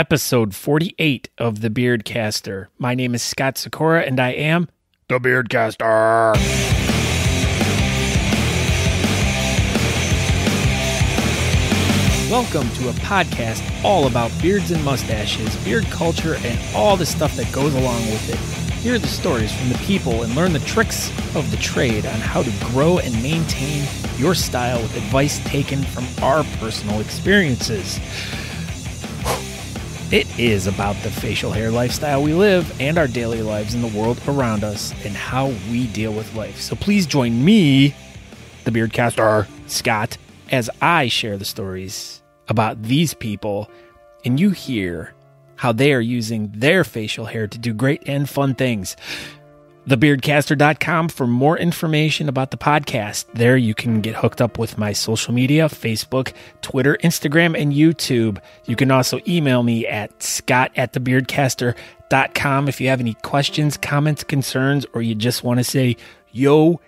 episode 48 of The Beardcaster. My name is Scott Sikora, and I am The Beardcaster. Welcome to a podcast all about beards and mustaches, beard culture, and all the stuff that goes along with it. Hear the stories from the people and learn the tricks of the trade on how to grow and maintain your style with advice taken from our personal experiences. It is about the facial hair lifestyle we live and our daily lives in the world around us and how we deal with life. So please join me, the Beardcaster, Scott, as I share the stories about these people and you hear how they are using their facial hair to do great and fun things. TheBeardcaster.com for more information about the podcast. There you can get hooked up with my social media, Facebook, Twitter, Instagram, and YouTube. You can also email me at scott@thebeardcaster.com if you have any questions, comments, concerns, or you just want to say, yo,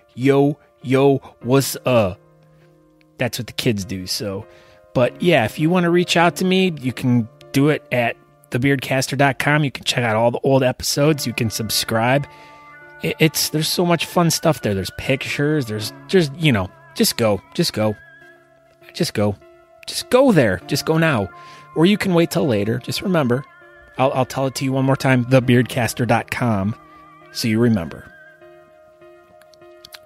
what's up? That's what the kids do. But yeah, if you want to reach out to me, you can do it at thebeardcaster.com. You can check out all the old episodes. You can subscribe. There's so much fun stuff there. There's pictures. There's just go there. Just go now. Or you can wait till later. Just remember, I'll tell it to you one more time, thebeardcaster.com, so you remember.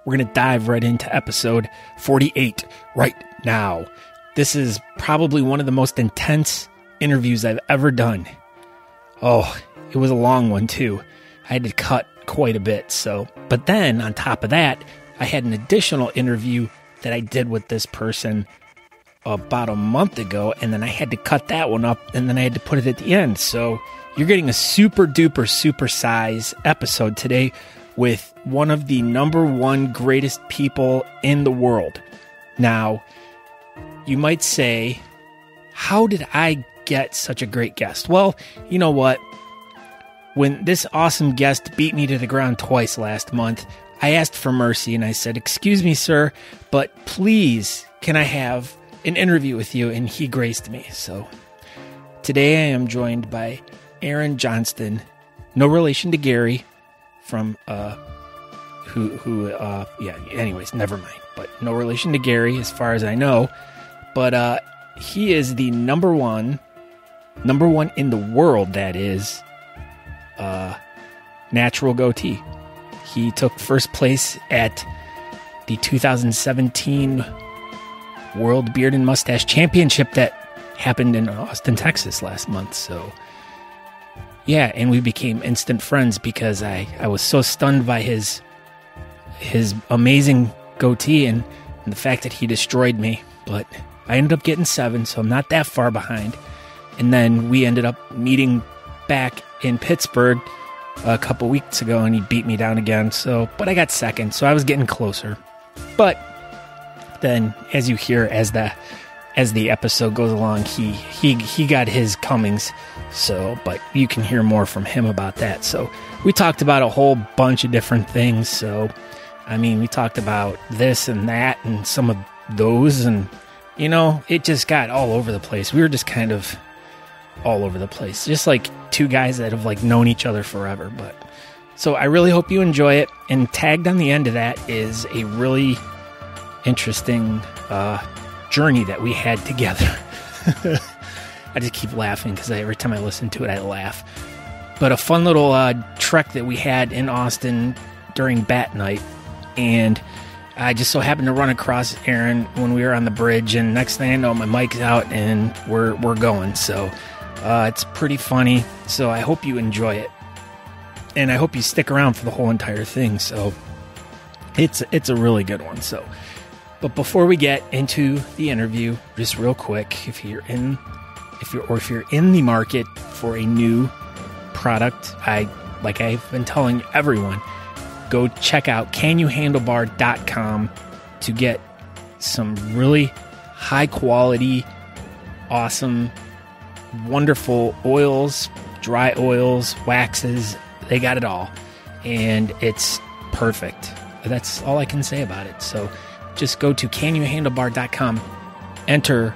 We're going to dive right into episode 48 right now. This is probably one of the most intense interviews I've ever done. Oh, it was a long one too. I had to cut quite a bit. But then on top of that, I had an additional interview that I did with this person about a month ago, and then I had to cut that one up, and then I had to put it at the end. So you're getting a super duper super size episode today with one of the number one greatest people in the world. Now, you might say, how did I get such a great guest? Well, you know what? When this awesome guest beat me to the ground twice last month, I asked for mercy and I said, "Excuse me, sir, but please, can I have an interview with you?" And he graced me. So today I am joined by Aaron Johnston, no relation to Gary from, anyways, never mind. But no relation to Gary as far as I know. But he is the number one in the world, that is, natural goatee. He took first place at the 2017 World Beard and Mustache Championship that happened in Austin, Texas last month. So yeah, and we became instant friends because I was so stunned by his amazing goatee and the fact that he destroyed me. But I ended up getting 7, so I'm not that far behind. And then we ended up meeting back in Pittsburgh a couple weeks ago, and he beat me down again. But I got second, so I was getting closer. But then, as you hear, as the episode goes along, he got his comings. But you can hear more from him about that. So we talked about a whole bunch of different things. So I mean, we talked about this and that, and some of those, and it just got all over the place. We were just kind of all over the place, just like two guys that have known each other forever. But so I really hope you enjoy it. And tagged on the end of that is a really interesting journey that we had together. I just keep laughing because every time I listen to it, I laugh. But a fun little trek that we had in Austin during bat night, and I just so happened to run across Aaron when we were on the bridge, and next thing I know, my mic's out and we're going. So it's pretty funny. So I hope you enjoy it, and I hope you stick around for the whole entire thing. So it's a really good one. But before we get into the interview, just real quick, if you're in the market for a new product, like I've been telling everyone, go check out CanYouHandlebar.com to get some really high quality, awesome, wonderful oils, dry oils, waxes. They got it all, and it's perfect. That's all I can say about it. So just go to CanYouHandlebar.com, enter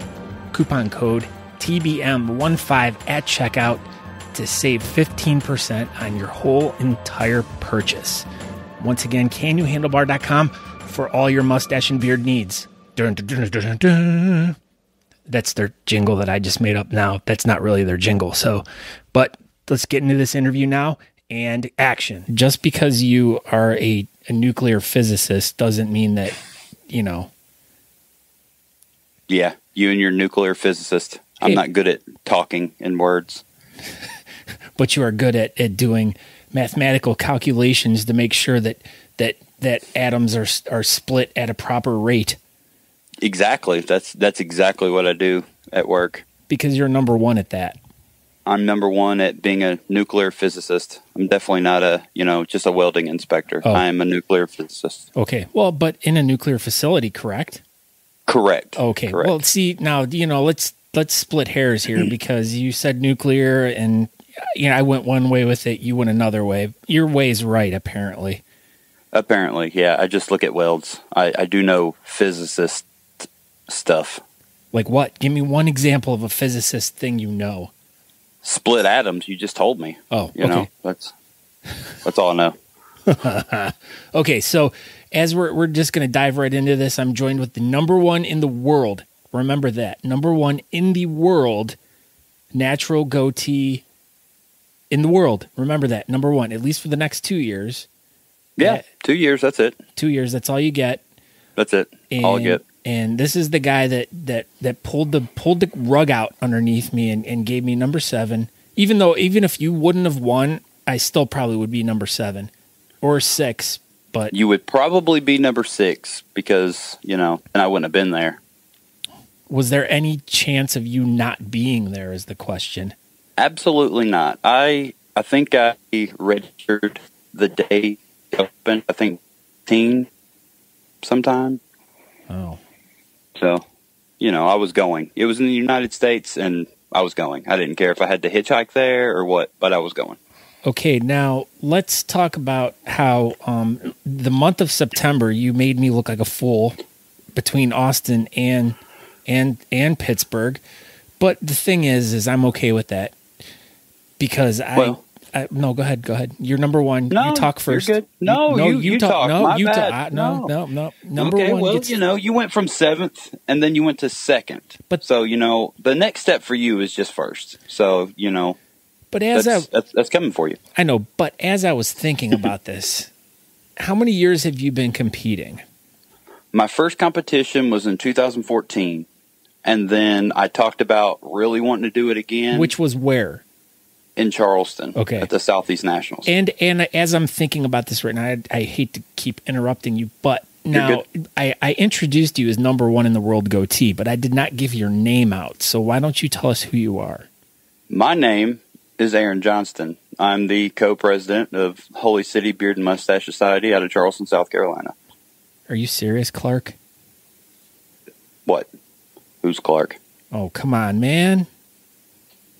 coupon code TBM15 at checkout to save 15% on your whole entire purchase. Once again, CanYouHandlebar.com for all your mustache and beard needs. Dun, dun, dun, dun, dun, dun. That's their jingle that I just made up now. That's not really their jingle. But let's get into this interview now and action. Just because you are a nuclear physicist doesn't mean that, you know. Yeah, you and your nuclear physicist. I'm not good at talking in words. But you are good at doing mathematical calculations to make sure that atoms are split at a proper rate. Exactly. That's exactly what I do at work. Because you're number one at that. I'm number one at being a nuclear physicist. I'm definitely not just a welding inspector. Oh. I am a nuclear physicist. Okay. Well, but in a nuclear facility, correct? Correct. Okay. Correct. Well, see, now, let's split hairs here because you said nuclear and, I went one way with it. You went another way. Your way is right, apparently. Apparently, yeah. I just look at welds. I do know physicist stuff. Like what? Give me one example of a physicist thing you know. Split atoms, you just told me. Oh, okay. You know, that's all I know. Okay, so as we're just going to dive right into this, I'm joined with the number one in the world. Remember that. Number one in the world, natural goatee in the world. Remember that. Number one, at least for the next 2 years. Yeah, 2 years, that's it. 2 years, that's all you get. That's it. All I get. And this is the guy that pulled the rug out underneath me and gave me number 7. Even if you wouldn't have won, I still probably would be number 7 or 6. But you would probably be number 6 because and I wouldn't have been there. Was there any chance of you not being there? Is the question. Absolutely not. I think I registered the day it opened. I think 10 sometime. Oh. So, I was going. It was in the United States, and I was going. I didn't care if I had to hitchhike there or what, but I was going. Okay, now let's talk about how the month of September you made me look like a fool between Austin and Pittsburgh. But the thing is I'm okay with that because no, go ahead. You're number one. No, you talk first. You're good. No, you talk. No, you talk. No. Number okay, one. Well, you went from 7th and then you went to 2nd. But so the next step for you is just first. So But that's coming for you. I know. But as I was thinking about this, how many years have you been competing? My first competition was in 2014, and then I talked about really wanting to do it again. Which was where? In Charleston, okay, at the Southeast Nationals. And as I'm thinking about this right now, I hate to keep interrupting you, but now I introduced you as number one in the world goatee, but I did not give your name out. So why don't you tell us who you are? My name is Aaron Johnston. I'm the co-president of Holy City Beard and Mustache Society out of Charleston, South Carolina. Are you serious, Clark? What? Who's Clark? Oh, come on, man.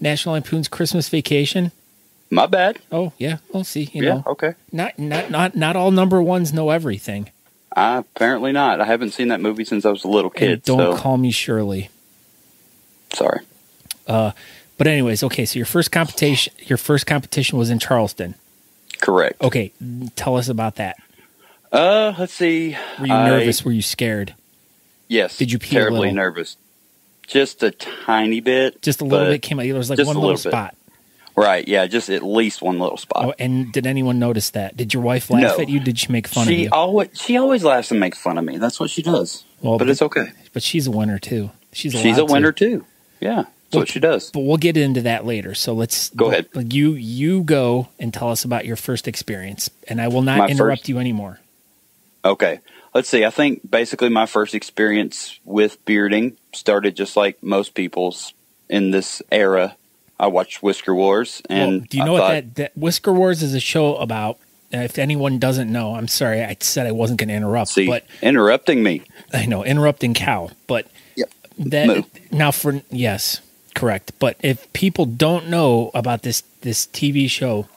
National Lampoon's Christmas Vacation. My bad. Oh, yeah. We'll see. You know. Okay. Not all number ones know everything. Apparently not. I haven't seen that movie since I was a little kid. And don't call me Shirley. Sorry. But anyways, okay. So your first competition was in Charleston. Correct. Okay, tell us about that. Let's see. Were you nervous? Were you scared? Yes. Did you pee terribly nervous? Just a tiny bit. Just a little bit came out. There was like one little spot. Right, yeah, just at least one little spot. Oh, and did anyone notice that? Did your wife laugh at you? Did she make fun of you? She always laughs and makes fun of me. That's what she does. Well, but it's okay. But she's a winner too. She's a winner too. Yeah, that's what she does. But we'll get into that later. So let's go ahead. You go and tell us about your first experience, and I will not interrupt you anymore. Okay. Let's see. I think basically my first experience with bearding started just like most people's in this era. I watched Whisker Wars, and do you know what that Whisker Wars is a show about? If anyone doesn't know, I'm sorry. I said I wasn't going to interrupt. But interrupting me. I know, interrupting cow. But yes, correct. But if people don't know about this TV show,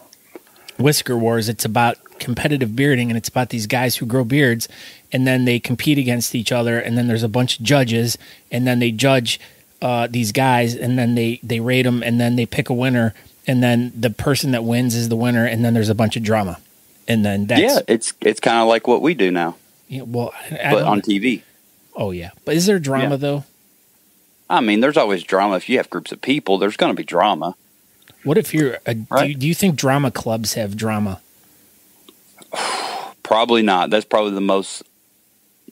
Whisker Wars, it's about competitive bearding, and it's about these guys who grow beards, and then they compete against each other, and then there's a bunch of judges, and then they judge these guys, and then they rate them, and then they pick a winner, and then the person that wins is the winner, and then there's a bunch of drama, and then that's it's kind of like what we do now. Yeah, well, but on TV. Oh yeah, but is there drama though? I mean, there's always drama. If you have groups of people, there's going to be drama. What if you're do you think drama clubs have drama? Probably not. That's probably the most,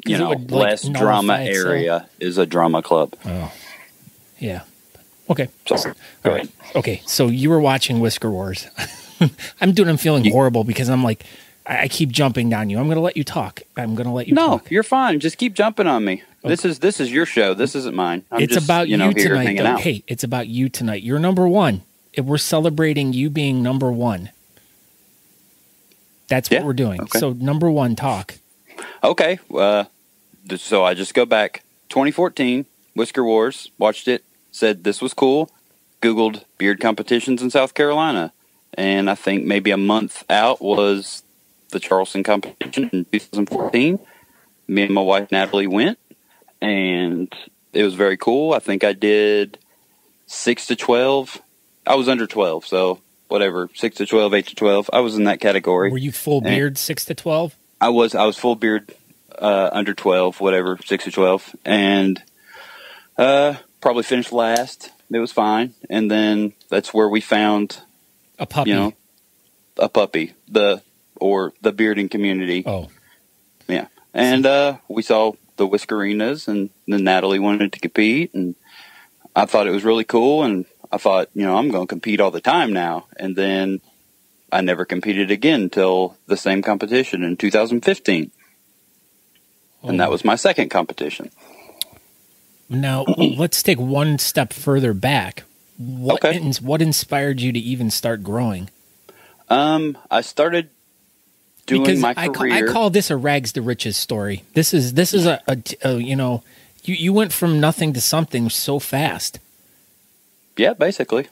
less drama area is a drama club. Oh, yeah. Okay. So, go ahead. Okay, so you were watching Whisker Wars. I'm feeling horrible because I'm like, I keep jumping down you. I'm going to let you talk. talk. No, you're fine. Just keep jumping on me. Okay. This is your show. This isn't mine. It's about you tonight, though. Hey, it's about you tonight. You're number one. We're celebrating you being number one. That's what we're doing. Okay. So number one, talk. Okay. So I just go back 2014, Whisker Wars, watched it, said this was cool, Googled beard competitions in South Carolina. And I think maybe a month out was the Charleston competition in 2014. Me and my wife, Natalie, went, and it was very cool. I think I did 6 to 12. I was under 12, so whatever, 6 to 12, 8 to 12. I was in that category. Were you full beard 6 to 12? I was full beard under 12, whatever, 6 to 12. And probably finished last. It was fine. And then that's where we found a puppy. A puppy. The bearding community. Oh. Yeah. And we saw the Whiskerinas, and then Natalie wanted to compete, and I thought it was really cool, and I thought, I'm going to compete all the time now. And then I never competed again until the same competition in 2015. And that was my second competition. Now, let's take one step further back. What inspired you to even start growing? I started doing my career. I call this a rags to riches story. This is you went from nothing to something so fast. Yeah, basically.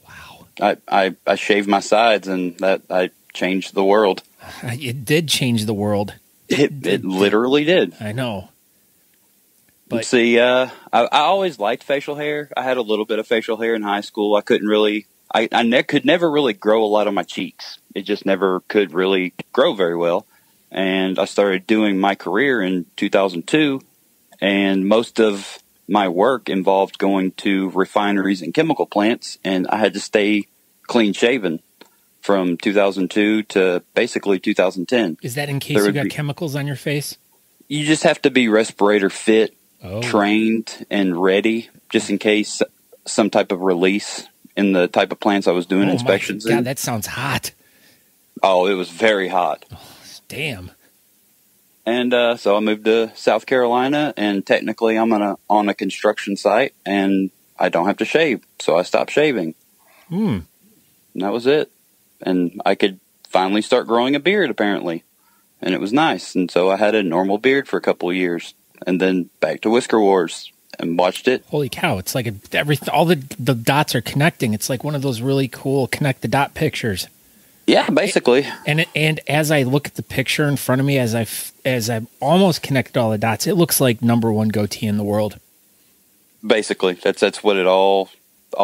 Wow. I shaved my sides, and that I changed the world. It did change the world. It literally did. I know. But see, I always liked facial hair. I had a little bit of facial hair in high school. I couldn't really, could never really grow a lot on my cheeks. It just never could really grow very well. And I started doing my career in 2002, and most of my work involved going to refineries and chemical plants, and I had to stay clean shaven from 2002 to basically 2010. Is that in case you got chemicals on your face? You just have to be respirator fit, trained, and ready, just in case some type of release in the type of plants I was doing inspections in. God, that sounds hot. Oh, it was very hot. Oh, damn. And so I moved to South Carolina, and technically I'm on a construction site, and I don't have to shave, so I stopped shaving. And that was it. And I could finally start growing a beard, apparently. And it was nice. And so I had a normal beard for a couple of years, and then back to Whisker Wars and watched it. Holy cow. It's like all the dots are connecting. It's like one of those really cool connect the dot pictures. Yeah, basically. And as I look at the picture in front of me, as I've almost connected all the dots, it looks like number one goatee in the world. Basically, that's what all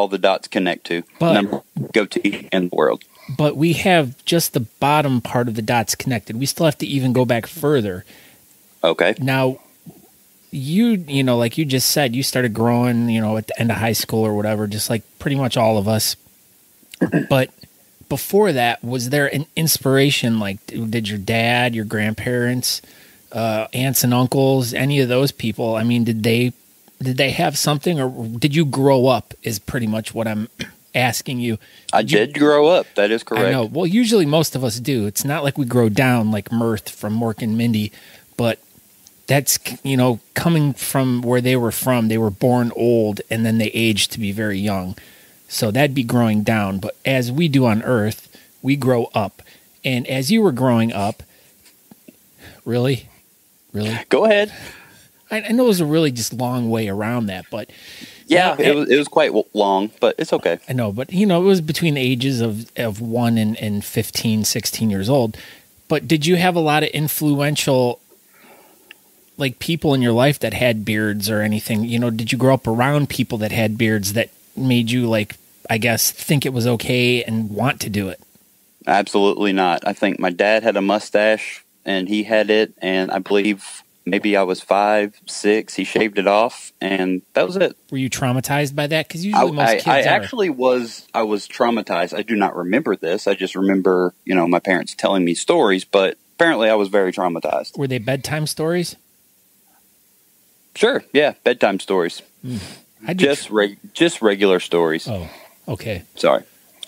the dots connect to. Number goatee in the world. But we have just the bottom part of the dots connected. We still have to even go back further. Okay. Now, you like you just said, you started growing, at the end of high school or whatever, just like pretty much all of us. But before that, was there an inspiration? Like, did your dad, your grandparents, aunts and uncles, any of those people? I mean, did they have something, or did you grow up? Is pretty much what I'm asking you. I did grow up. That is correct. I know. Well, usually most of us do. It's not like we grow down like Mirth from Mork and Mindy, but that's coming from where they were from. They were born old, and then they aged to be very young. So that'd be growing down. But as we do on Earth, we grow up. And as you were growing up, really? Go ahead. I know it was a really just long way around that, but yeah, it was quite long, but it's okay. I know, but it was between the ages of 1 and 15, 16 years old. But did you have a lot of influential like people in your life that had beards or anything? You know, did you grow up around people that had beards that made you, like, I guess, think it was okay and want to do it? Absolutely not. I think my dad had a mustache, and he had it, and I believe maybe I was 5, 6. He shaved it off, and that was it. Were you traumatized by that? Because usually most kids I are. actually was. I was traumatized. I do not remember this. I just remember, my parents telling me stories, but apparently I was very traumatized. Were they bedtime stories? Sure, yeah, bedtime stories. Just regular stories. Oh, okay. Sorry.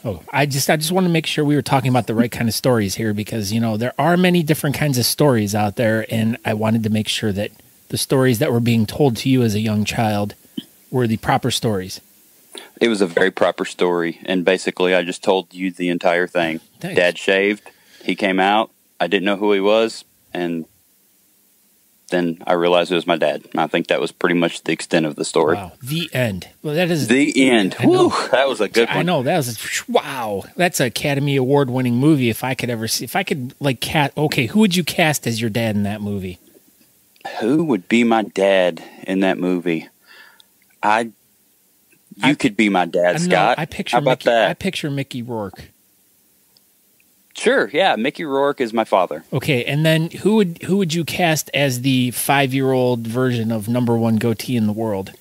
Oh, I just want to make sure we were talking about the right kind of stories here, because, there are many different kinds of stories out there, and I wanted to make sure that the stories that were being told to you as a young child were the proper stories. It was a very proper story, and basically I just told you the entire thing. Thanks. Dad shaved. He came out. I didn't know who he was, and then I realized it was my dad. I think that was pretty much the extent of the story. Wow. The end. Well, that is the end. Whew, that was a good one. I know. That was wow. That's an Academy Award winning movie. If I could ever see, if I could like cast, okay, who would you cast as your dad in that movie? Who would be my dad in that movie? You could be my dad, Scott. I picture How about Mickey, that? I picture Mickey Rourke. Sure, yeah. Mickey Rourke is my father. Okay, and then who would you cast as the 5-year-old version of number one goatee in the world?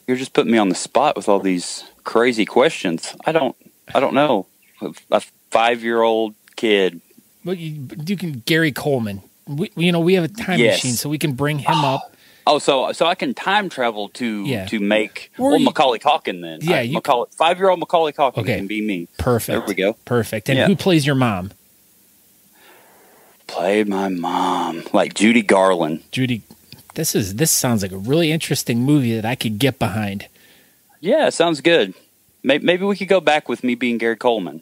You're just putting me on the spot with all these crazy questions. I don't know. A 5-year-old kid. Well, you can Gary Coleman. We have a time machine, so we can bring him up. Oh, so I can time travel to make Macaulay Culkin then. Yeah, 5-year-old Macaulay Culkin can be me. Perfect. There we go. Perfect. And who plays your mom? Played my mom, like Judy Garland. Judy, this sounds like a really interesting movie that I could get behind. Yeah, sounds good. Maybe we could go back with me being Gary Coleman.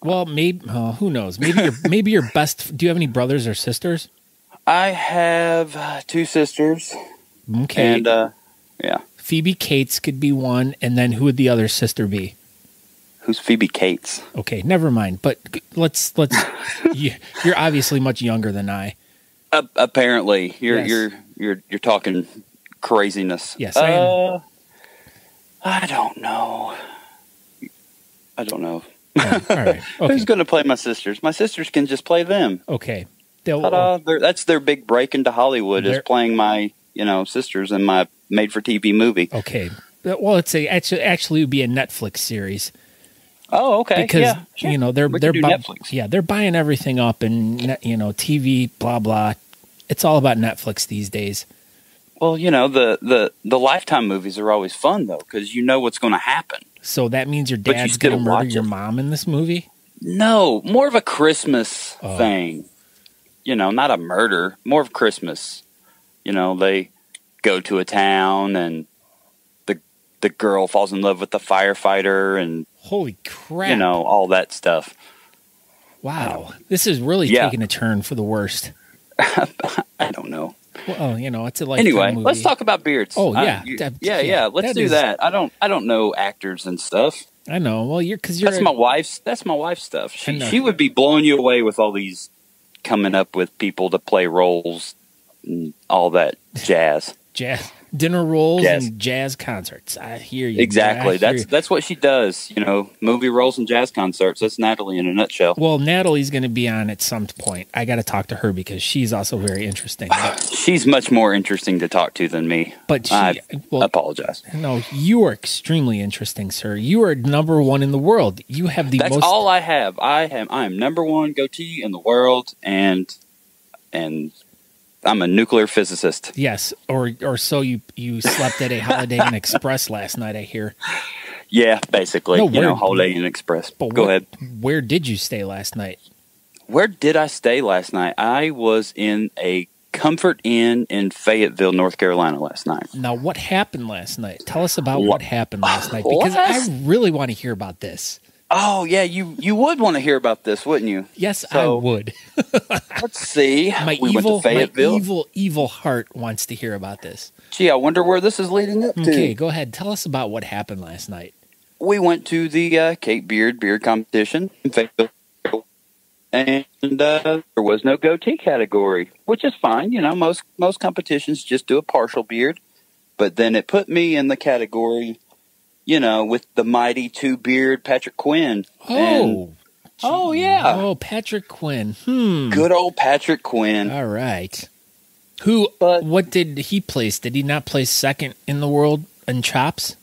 Well, maybe who knows? Maybe your best. Do you have any brothers or sisters? I have 2 sisters. Okay. And, yeah. Phoebe Cates could be one, and then who would the other sister be? Who's Phoebe Cates? Okay, never mind. But let's you're obviously much younger than I. Apparently, you're talking craziness. Yes, I am. I don't know. Oh, all right. Okay. Who's going to play my sisters? My sisters can just play them. Okay. That's their big break into Hollywood, is playing my sisters in my made-for-TV movie. Okay. Well, actually would be a Netflix series. Oh, okay. Because sure. they're Netflix. Yeah, they're buying everything up, and TV, blah blah. It's all about Netflix these days. Well, the Lifetime movies are always fun though, because you know what's going to happen. So that means your dad's going to murder your mom in this movie? No, more of a Christmas thing. Not a murder, more of Christmas. They go to a town, and the girl falls in love with the firefighter, and holy crap, all that stuff. Wow, this is really taking a turn for the worst. I don't know. Well, it's a Lifetime movie. Let's talk about beards. Oh yeah, yeah. Let's do that. I don't know actors and stuff. I know. Well, that's my wife's stuff. She would be blowing you away with all these coming up with people to play roles and all that jazz. Dinner rolls and jazz concerts. I hear you. Exactly. That's what she does. Movie roles and jazz concerts. That's Natalie in a nutshell. Well, Natalie's going to be on at some point. I got to talk to her because she's also very interesting. She's much more interesting to talk to than me. But I apologize. No, you are extremely interesting, sir. You are number one in the world. You have the most. That's all I have. I am number one goatee in the world, and I'm a nuclear physicist. Yes, or so you slept at a Holiday Inn Express last night, I hear. Yeah, basically. Holiday Inn Express. Go ahead. Where did you stay last night? Where did I stay last night? I was in a Comfort Inn in Fayetteville, North Carolina last night. Now, what happened last night? Tell us about what happened last night, because I really want to hear about this. Oh, yeah, you would want to hear about this, wouldn't you? Yes, I would. Let's see. My evil heart wants to hear about this. Gee, I wonder where this is leading up to. Okay, go ahead. Tell us about what happened last night. We went to the Cape Beard beard competition in Fayetteville, And there was no goatee category, which is fine. You know, most competitions just do a partial beard. But then it put me in the category, you know, with the mighty two-beard Patrick Quinn. Oh, yeah. Oh, Patrick Quinn. Good old Patrick Quinn. All right. What did he place? Did he not place second in the world in chops?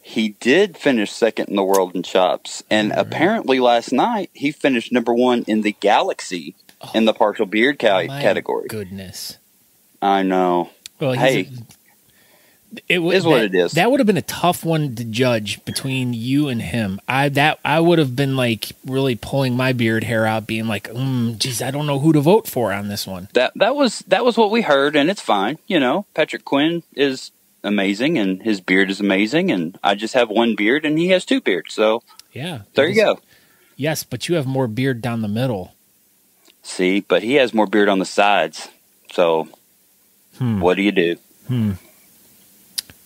He did finish second in the world in chops. And apparently last night, he finished number 1 in the Galaxy in the partial beard category. Goodness. I know. Well, it is what it is. That would have been a tough one to judge between you and him. I would have been like really pulling my beard hair out, being like, geez, I don't know who to vote for on this one. That was what we heard, and it's fine. You know, Patrick Quinn is amazing, and his beard is amazing, and I just have one beard, and he has two beards. So yeah, there you go. Yes, but you have more beard down the middle. See, but he has more beard on the sides. So what do you do?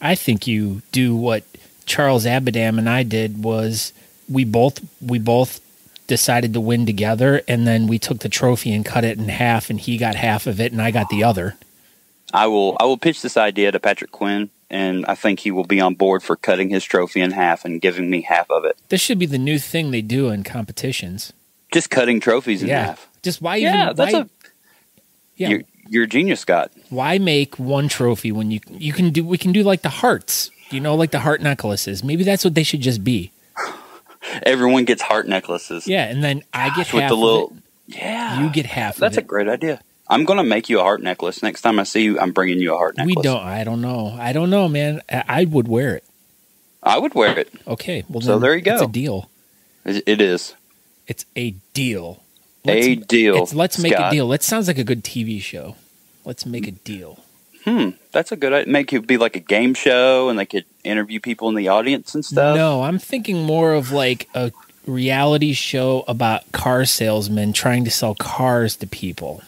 I think you do what Charles Abadam and I did. Was we both decided to win together, and then we took the trophy and cut it in half, and he got half of it, and I got the other. I will pitch this idea to Patrick Quinn, and I think he will be on board for cutting his trophy in half and giving me half of it. This should be the new thing they do in competitions. Just cutting trophies in half. Just why? You're a genius, Scott. Why make one trophy when we can do like the hearts, you know, like the heart necklaces. Maybe that's what they should just be. Everyone gets heart necklaces. Yeah, and then I get half of it. Yeah. You get half of it. That's a great idea. I'm going to make you a heart necklace. Next time I see you, I'm bringing you a heart necklace. I don't know, man. I would wear it. I would wear it. Okay. Well, so there you go. It's a deal. It is. It's a deal. Let's make a deal. That sounds like a good TV show. Let's make a deal. That's a good idea. Make it be like a game show, and they could interview people in the audience and stuff. No, I'm thinking more of like a reality show about car salesmen trying to sell cars to people.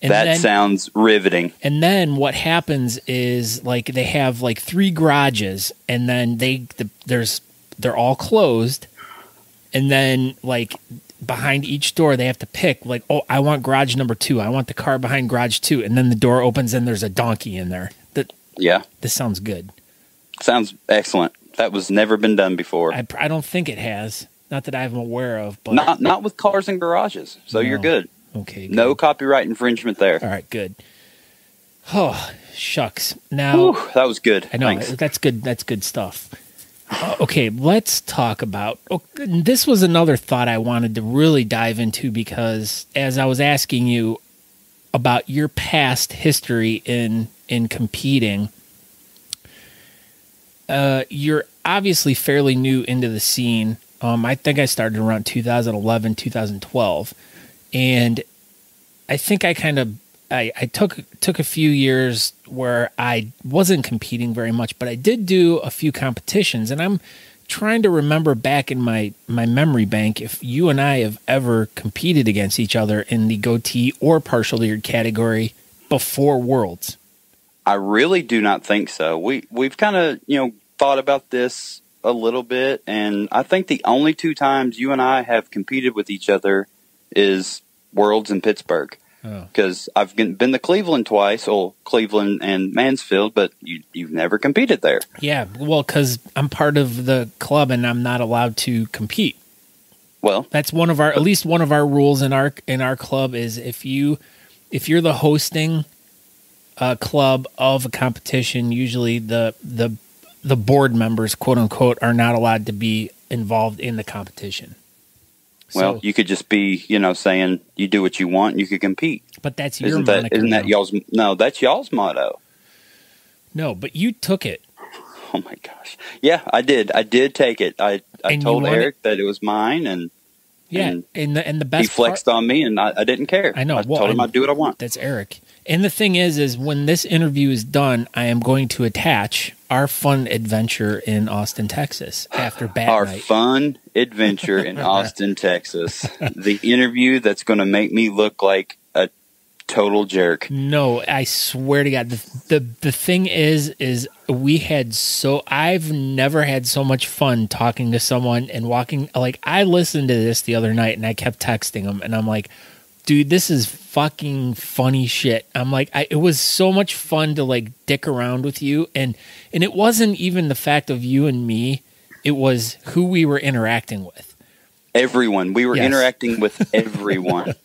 And that sounds riveting. And then what happens is like they have like 3 garages, and then they're all closed, and then like behind each door they have to pick like, oh, I want garage number 2. I want the car behind garage 2, and then the door opens and there's a donkey in there. This sounds good. Sounds excellent. That was never been done before. I don't think it has. Not that I'm aware of, but not with cars and garages. So you're good. Okay. Good. No copyright infringement there. All right, good. Oh, shucks. Now that was good. I know. Thanks. That's good. That's good stuff. Okay, let's talk about. This was another thought I wanted to really dive into, because as I was asking you about your past history in competing, you're obviously fairly new into the scene. I think I started around 2011, 2012. And I think I took a few years where I wasn't competing very much, but I did do a few competitions. And I'm trying to remember back in my memory bank if you and I have ever competed against each other in the goatee or partial beard category before Worlds. I really do not think so. We've kind of, thought about this a little bit, and I think the only 2 times you and I have competed with each other is Worlds in Pittsburgh. Because I've been to Cleveland twice, Cleveland and Mansfield, but you've never competed there. Yeah, well, because I'm part of the club and I'm not allowed to compete. Well, that's at least one of our rules in our club is if you're the hosting club of a competition, usually the board members, quote unquote, are not allowed to be involved in the competition. Well, you could just be, saying you do what you want and you could compete. But that's your moniker. Isn't that y'all's? No, that's y'all's motto. No, but you took it. Oh my gosh! Yeah, I did. I did take it. I told Eric that it was mine, and and the best he flexed on me, and I didn't care. I know. I told him I'd do what I want. That's Eric. And the thing is when this interview is done, I am going to attach our fun adventure in Austin, Texas after Bat Our Night. Fun adventure in Austin, Texas. The interview that's going to make me look like a total jerk. No, I swear to God. The thing is we had I've never had so much fun talking to someone and walking. Like, I listened to this the other night and I kept texting him and I'm like, dude, this is fucking funny shit. I'm like, it was so much fun to like dick around with you. And it wasn't even the fact of you and me. It was who we were interacting with. Everyone. We were interacting with everyone.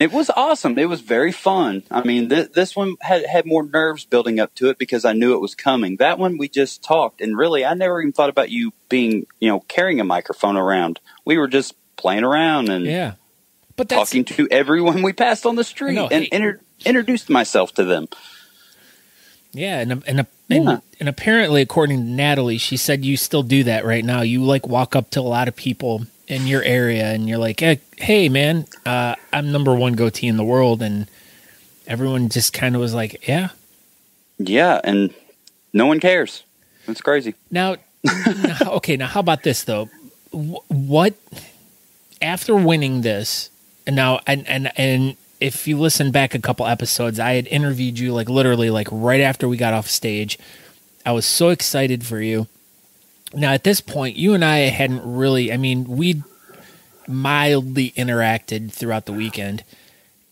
It was awesome. It was very fun. I mean, this one had more nerves building up to it because I knew it was coming. That one, we just talked. And really, I never even thought about you being, carrying a microphone around. We were just playing around and talking to everyone we passed on the street and introduced myself to them. Yeah, and apparently, according to Natalie, she said you still do that right now. You like walk up to a lot of people in your area and you're like, hey man, I'm number one goatee in the world, and everyone just kind of was like, yeah, and no one cares. It's crazy. Now how about this though? What after winning this, and now and if you listen back a couple episodes, I had interviewed you like literally like right after we got off stage. I was so excited for you. Now, at this point, you and I hadn't really, we mildly interacted throughout the weekend.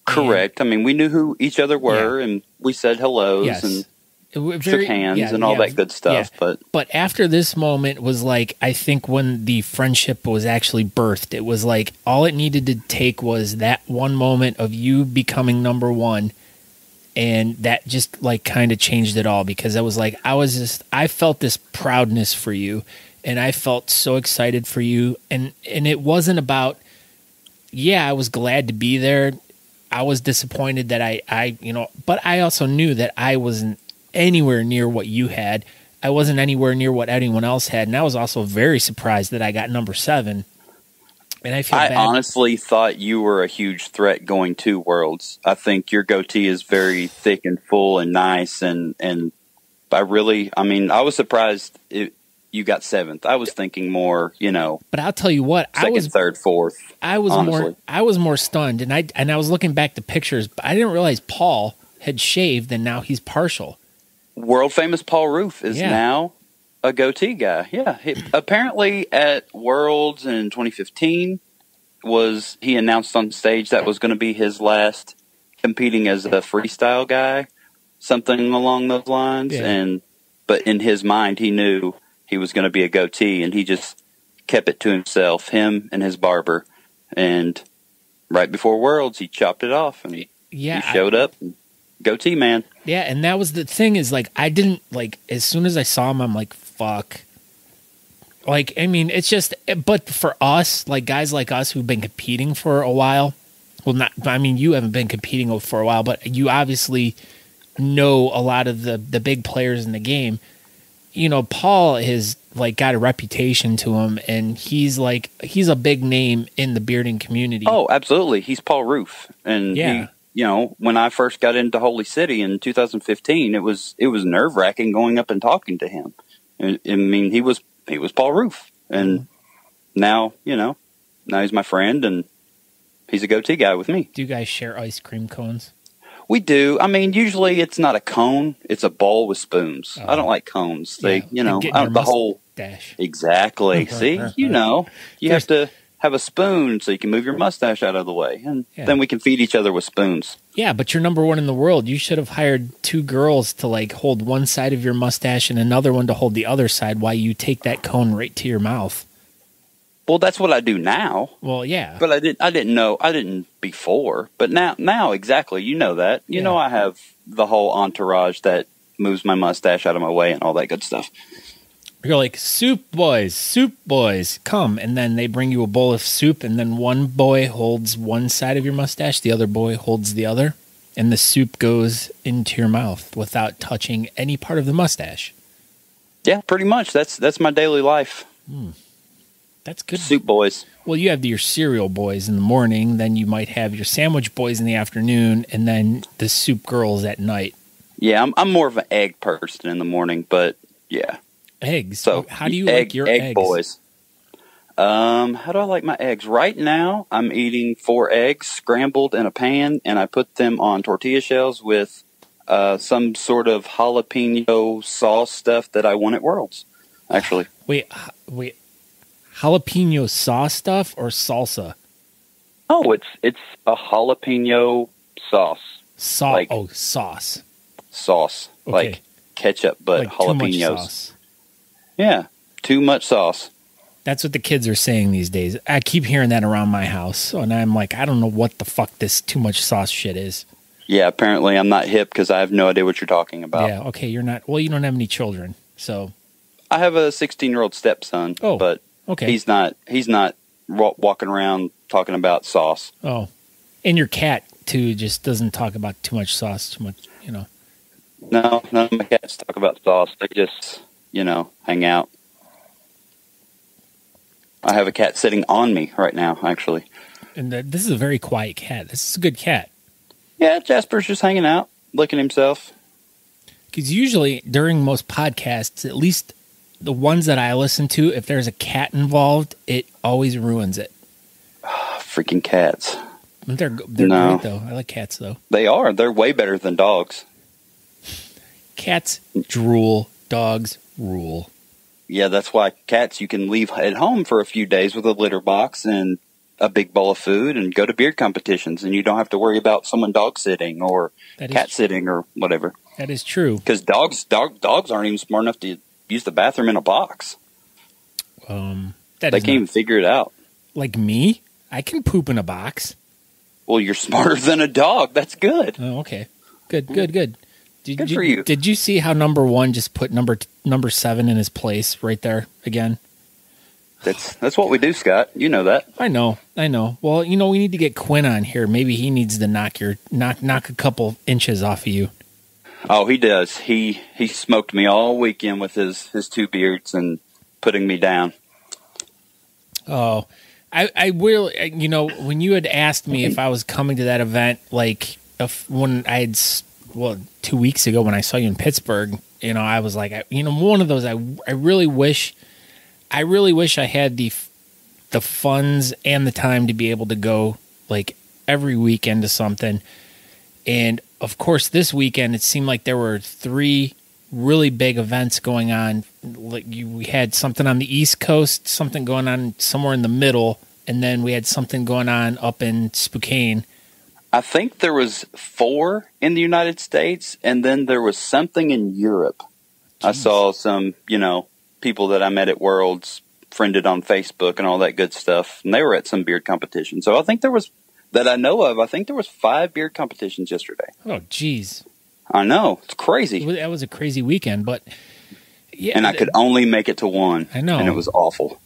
Correct. We knew who each other were, and we said hellos and shook hands and all that good stuff. Yeah. But after this moment was like, I think when the friendship was actually birthed, it was like all it needed to take was that one moment of you becoming number one. And that just like kind of changed it all, because I was like, I felt this proudness for you, and I felt so excited for you. And it wasn't about, I was glad to be there. I was disappointed that I but I also knew that I wasn't anywhere near what you had. I wasn't anywhere near what anyone else had. And I was also very surprised that I got number 7. And I feel bad. Honestly thought you were a huge threat going to Worlds. I think your goatee is very thick and full and nice, and I was surprised you got 7th. I was thinking more, But I'll tell you what, second, third, fourth. I was more stunned, and I was looking back to pictures, but I didn't realize Paul had shaved and now he's partial. World famous Paul Roof is now a goatee guy. Yeah. Apparently at Worlds in 2015 he announced on stage that was going to be his last competing as a freestyle guy, something along those lines. Yeah. But in his mind, he knew he was going to be a goatee, and he just kept it to himself, him and his barber. And right before Worlds, he chopped it off, and he showed up. Goatee man. Yeah, and that was the thing, is like, I didn't like, as soon as I saw him, I'm like, fuck. Like, it's just, but for us, like guys like us who've been competing for a while, you haven't been competing for a while, but you obviously know a lot of the big players in the game. Paul has like got a reputation to him, and he's a big name in the bearding community. Oh, absolutely. He's Paul Roof. And when I first got into Holy City in 2015, it was nerve-wracking going up and talking to him. He was Paul Roof, and now he's my friend, and he's a goatee guy with me. Do you guys share ice cream cones? We do. Usually it's not a cone; it's a bowl with spoons. I don't like cones. They, the whole dash. Exactly. See, you have to have a spoon so you can move your mustache out of the way, and then we can feed each other with spoons. Yeah, but you're number one in the world. You should have hired 2 girls to like hold one side of your mustache and another one to hold the other side while you take that cone right to your mouth. Well, that's what I do now. Well, yeah. But I didn't before. But now exactly, that. I have the whole entourage that moves my mustache out of my way and all that good stuff. You're like, soup boys, come. And then they bring you a bowl of soup, and then one boy holds one side of your mustache, the other boy holds the other, and the soup goes into your mouth without touching any part of the mustache. Yeah, pretty much. That's my daily life. That's good. Soup boys. Well, you have your cereal boys in the morning, then you might have your sandwich boys in the afternoon, and then the soup girls at night. Yeah, I'm more of an egg person in the morning, but yeah. Eggs. So how do you like your egg eggs? Boys? How do I like my eggs? Right now, I'm eating 4 eggs scrambled in a pan, and I put them on tortilla shells with some sort of jalapeno sauce stuff that I won at Worlds, actually. Wait, jalapeno sauce stuff or salsa? Oh, it's a jalapeno sauce. Sauce. Sauce. Okay. Like ketchup, but like jalapenos. Too much sauce. Yeah, too much sauce. That's what the kids are saying these days. I keep hearing that around my house, and I'm like, I don't know what the fuck this too much sauce shit is. Yeah, apparently I'm not hip because I have no idea what you're talking about. Yeah, okay, you're not. Well, you don't have any children, so. I have a 16-year-old stepson, but okay. he's not walking around talking about sauce. Oh, and your cat too just doesn't talk about too much sauce, too much, you know. No, none of my cats talk about sauce. They just, hang out. I have a cat sitting on me right now, actually. And this is a very quiet cat. This is a good cat. Yeah, Jasper's just hanging out, licking himself. Because usually during most podcasts, at least the ones that I listen to, if there's a cat involved, it always ruins it. Freaking cats. They're great, though. I like cats, though. They are. They're way better than dogs. Cats drool. Dogs rule. Yeah, that's why cats you can leave at home for a few days with a litter box and a big bowl of food and go to beard competitions, and you don't have to worry about someone dog sitting or cat sitting or whatever. That is true. Because dogs aren't even smart enough to use the bathroom in a box. They can't even figure it out. Like me? I can poop in a box. Well, you're smarter than a dog. That's good. Oh, okay. Good. Good for you. Did you see how number 1 just put number 7 in his place right there again? That's what we do, Scott. You know that. I know. Well, we need to get Quinn on here. Maybe he needs to knock a couple inches off of you. Oh, he does. He smoked me all weekend with his 2 beards and putting me down. Oh, I will. When you had asked me if I was coming to that event, like when I had 2 weeks ago when I saw you in Pittsburgh, I was like, one of those. I really wish I had the funds and the time to be able to go like every weekend to something. And of course, this weekend it seemed like there were 3 really big events going on. Like we had something on the East Coast, something going on somewhere in the middle, and then we had something going on up in Spokane. I think there was 4 in the United States, and then there was something in Europe. Jeez. I saw some, people that I met at Worlds, friended on Facebook and all that good stuff, and they were at some beard competition. So I think there was, that I know of, 5 beard competitions yesterday. Oh, geez. I know. It's crazy. That was a crazy weekend, but... yeah, and I could only make it to 1. I know. And it was awful.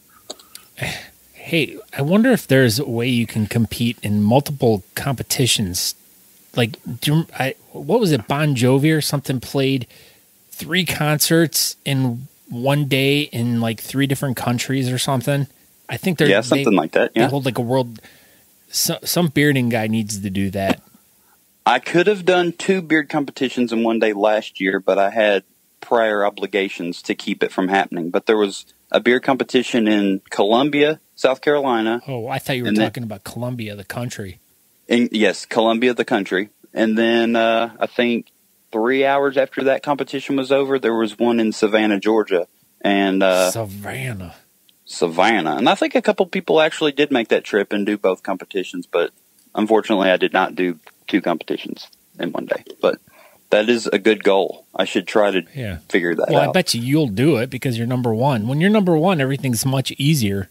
Hey, I wonder if there's a way you can compete in multiple competitions. Like, what was it, Bon Jovi or something played 3 concerts in one day in like 3 different countries or something? I think they're something like that. Yeah, they hold like a world. Some bearding guy needs to do that. I could have done 2 beard competitions in one day last year, but I had prior obligations to keep it from happening. But there was a beard competition in Columbia, South Carolina. Oh, I thought you were talking about Columbia, the country. Yes, Columbia, the country. And then I think 3 hours after that competition was over, there was one in Savannah, Georgia. And Savannah. And I think a couple people actually did make that trip and do both competitions, but unfortunately I did not do 2 competitions in one day. But that is a good goal. I should try to figure that out. Well, I bet you'll do it because you're number 1. When you're number 1, everything's much easier.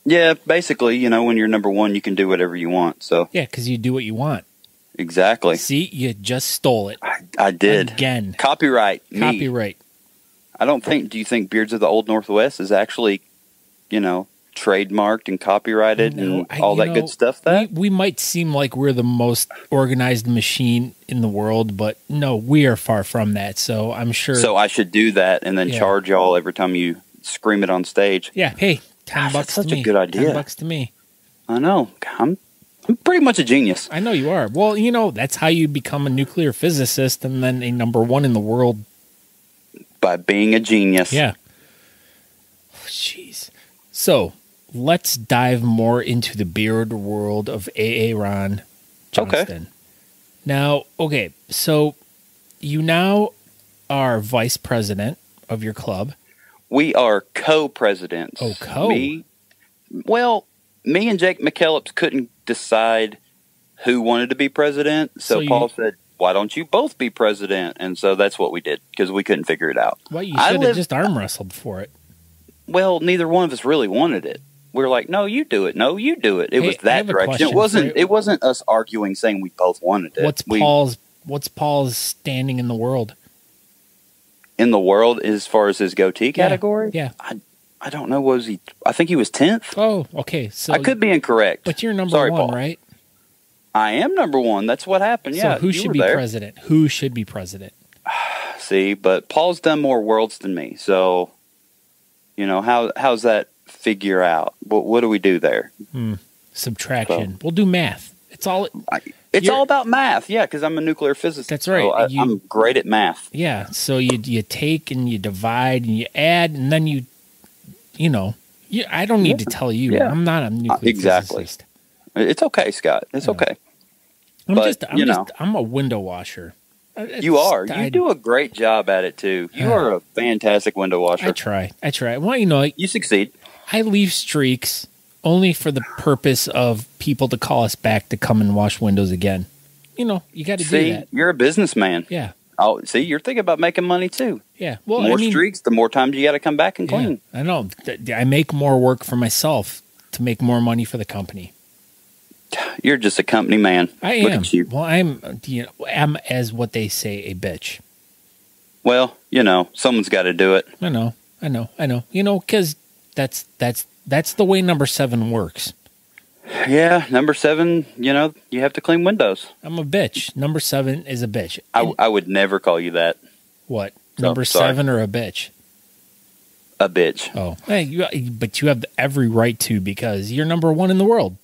Yeah, basically, when you're number 1, you can do whatever you want. So yeah, because you do what you want. Exactly. See, you just stole it. I did. Again. Copyright. Copyright. Do you think Beards of the Old Northwest is actually, trademarked and copyrighted and all that good stuff? We might seem like we're the most organized machine in the world, but no, we are far from that. So I'm sure. So I should do that and then charge y'all every time you scream it on stage. Yeah. Hey, $10 that's to such me. a good idea. $10 to me. I know. I'm pretty much a genius. I know you are. Well, that's how you become a nuclear physicist and then a number 1 in the world. By being a genius. Yeah. Oh, jeez. So let's dive more into the beard world of Aaron Johnston. Okay. Now, okay, so you now are vice president of your club. We are co-presidents. Oh, co. Me and Jake McKellips couldn't decide who wanted to be president. So Paul said, why don't you both be president? And so that's what we did because we couldn't figure it out. Well, you should have just arm wrestled for it. Well, neither one of us really wanted it. We were like, no, you do it. No, you do it. It was that direction. It wasn't us arguing saying we both wanted it. What's Paul's standing in the world? In the world as far as his goatee category? Yeah. I don't know. I think he was 10th. Oh, okay. So I could be incorrect. But you're number one, Paul. Right? I am number one. That's what happened. Yeah. So who should be president? Who should be president? See, but Paul's done more worlds than me. So, how's that figure out? What do we do there? Subtraction. So, we'll do math. It's all about math. Yeah, because I'm a nuclear physicist. That's right. So I'm great at math. Yeah. So you take and you divide and you add and then I don't need to tell you. Yeah. I'm not a nuclear physicist. It's okay, Scott. It's okay. I'm a window washer. You are. You do a great job at it too. You are a fantastic window washer. I try. Well, you succeed. I leave streaks only for the purpose of people to call us back to come and wash windows again. You got to do that. You're a businessman. Yeah. Oh, see, you're thinking about making money too. Yeah. Well, more streaks, the more times you got to come back and clean. I know. I make more work for myself to make more money for the company. You're just a company man. I am. Look at you. Well, I'm as what they say, a bitch. Well, someone's got to do it. I know. Because that's the way number 7 works. Yeah, number 7, you have to clean windows. I'm a bitch. Number 7 is a bitch. I would never call you that. What? Number 7 or a bitch? A bitch. Oh, but you have every right to because you're number 1 in the world.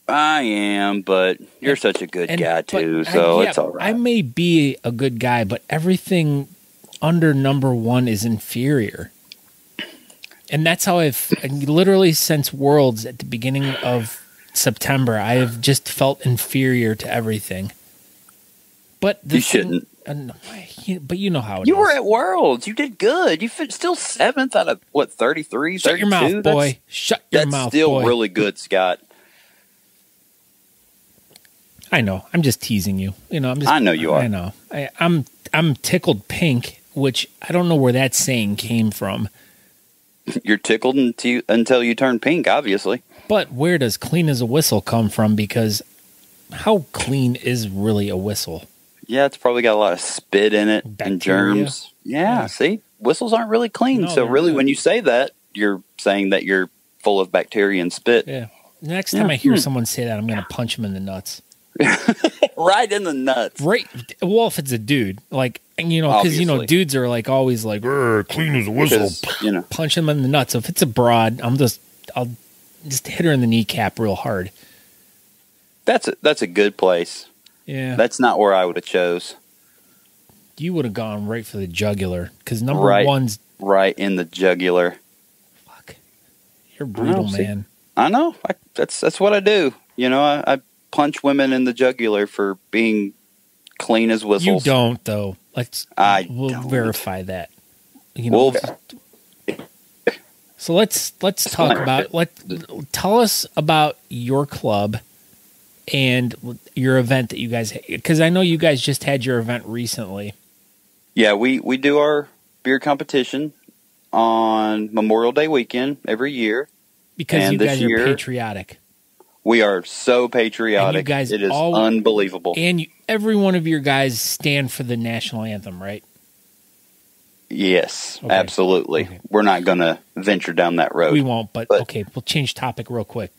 I am, but you're such a good guy too, so it's all right. I may be a good guy, but everything under number 1 is inferior. And that's how I've literally since Worlds at the beginning of September, I have just felt inferior to everything. But you shouldn't. But you know how it is. You were at Worlds. You did good. You still 7th out of, 33, 32? Shut your mouth, boy. Shut your mouth, boy. That's still really good, Scott. I know. I'm just teasing you. I know you are. I know. I'm tickled pink, which I don't know where that saying came from. You're tickled until you turn pink, obviously. But where does clean as a whistle come from? Because how clean is really a whistle? Yeah, it's probably got a lot of spit in it and germs. Yeah, see? Whistles aren't really clean. So really, when you say that, you're saying that you're full of bacteria and spit. Yeah. Next time I hear someone say that, I'm going to punch him in the nuts. Right in the nuts. Right. Well, if it's a dude, because dudes are always clean as a whistle. Punch him in the nuts. So if it's a broad, I'll just hit her in the kneecap real hard. That's a good place. Yeah. That's not where I would have chose. You would have gone right for the jugular because number 1's right in the jugular. Fuck. You're brutal, man. I know. That's what I do. I punch women in the jugular for being clean as whistles. You don't, though. We'll verify that. So let's talk about tell us about your club and your event that you guys, because I know you guys just had your event recently. Yeah, we do our beer competition on Memorial Day weekend every year. Because you guys are patriotic. We are so patriotic. And you guys it is unbelievable. And every one of your guys stand for the national anthem, right? Yes, okay. Absolutely. Okay. We're not going to venture down that road. We won't, but okay, we'll change topic real quick.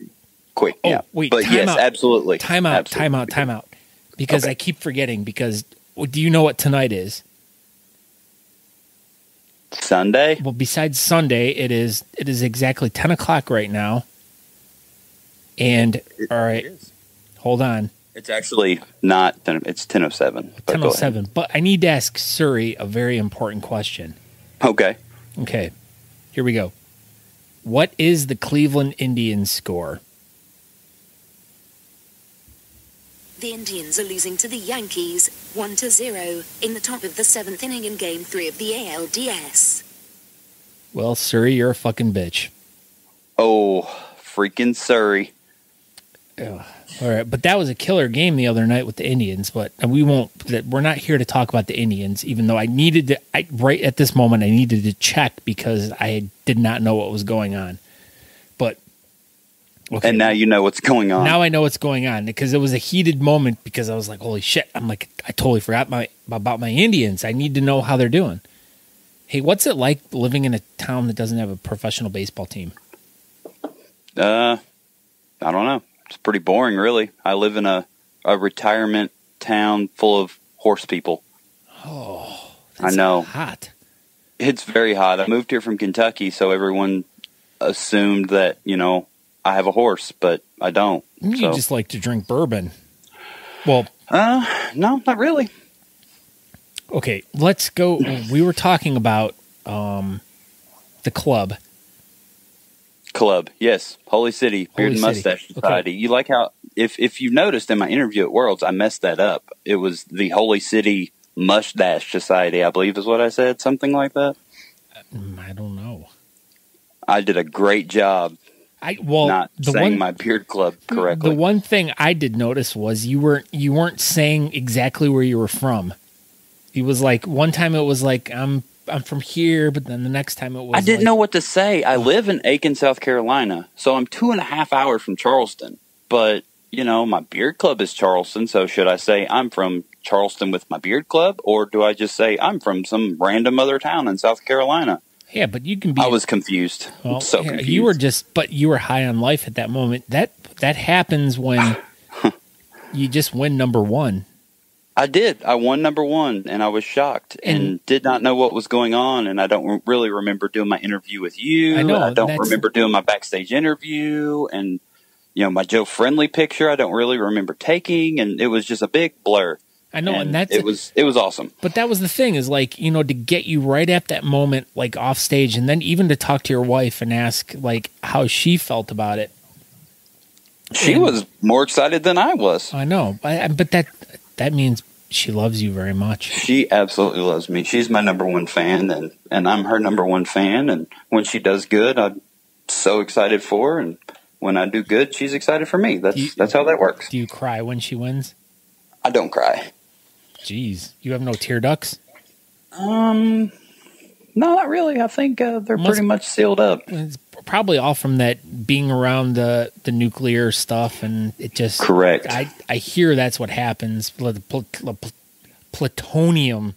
Yeah. Wait, but yes, out. Absolutely. Time out. Because I keep forgetting, because do you know what tonight is? Sunday? Well, besides Sunday, it is exactly 10 o'clock right now. And, all right, hold on. It's actually not, it's 10:07. 10:07, but I need to ask Suri a very important question. Okay. Here we go. What is the Cleveland Indians score? The Indians are losing to the Yankees 1-0 in the top of the 7th inning in Game 3 of the ALDS. Well, Surrey, you're a fucking bitch. Oh, freaking Surrey. Ugh. All right, but that was a killer game the other night with the Indians. But we're not here to talk about the Indians, even though right at this moment, I needed to check because I did not know what was going on. But okay. And now you know what's going on. Now I know what's going on because it was a heated moment because I was like, holy shit. I'm like, I totally forgot about my Indians. I need to know how they're doing. Hey, what's it like living in a town that doesn't have a professional baseball team? I don't know. It's pretty boring, really. I live in a retirement town full of horse people. Oh, I know. Hot. It's very hot. I moved here from Kentucky, so everyone assumed that, I have a horse, but I don't. You just like to drink bourbon. Well, no, not really. Okay, let's go. We were talking about the club. Club, yes. Holy City, Beard and Holy Mustache City. Society. Okay. You like how, if you noticed in my interview at Worlds, I messed that up. It was the Holy City Mustache Society, I believe is what I said, something like that. I don't know. I did a great job not saying my beard club correctly. The one thing I did notice was you weren't saying exactly where you were from. It was like one time it was like I'm from here, but then the next time it was I didn't know what to say. I live in Aiken, South Carolina, so I'm 2.5 hours from Charleston. But, my beard club is Charleston, so should I say I'm from Charleston with my beard club, or do I just say I'm from some random other town in South Carolina? Yeah, but you can be... I was confused. Well, confused. You were high on life at that moment. That happens when you just win number one. I did. I won number one, and I was shocked and did not know what was going on, and I don't really remember doing my interview with you. I know. I don't remember doing my backstage interview, and, my Joe Friendly picture I don't really remember taking, and it was just a big blur. I know, and it was awesome. But that was the thing is like, to get you right at that moment, like off stage, and then even to talk to your wife and ask like how she felt about it. She was more excited than I was. I know, but that means she loves you very much. She absolutely loves me. She's my number one fan, and I'm her number one fan. And when she does good, I'm so excited for her. And when I do good, she's excited for me. That's how that works. Do you cry when she wins? I don't cry. Jeez, you have no tear ducts? No, not really. I think they're pretty much sealed up. It's probably all from that being around the nuclear stuff, and it just correct. I hear that's what happens. Plutonium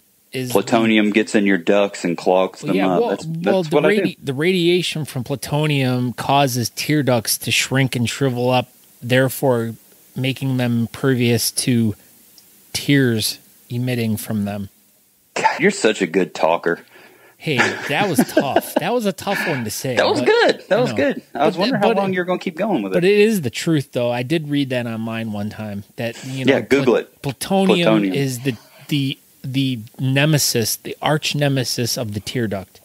gets in your ducts and clogs them up. That's what I do. The radiation from plutonium causes tear ducts to shrink and shrivel up, therefore making them impervious to tears emitting from them. God, you're such a good talker. Hey, that was tough. That was a tough one to say. That was good. That was good. I was wondering how long you're going to keep going with it. But it is the truth, though. I did read that online one time. That Google it. Plutonium is the nemesis, the arch nemesis of the tear duct.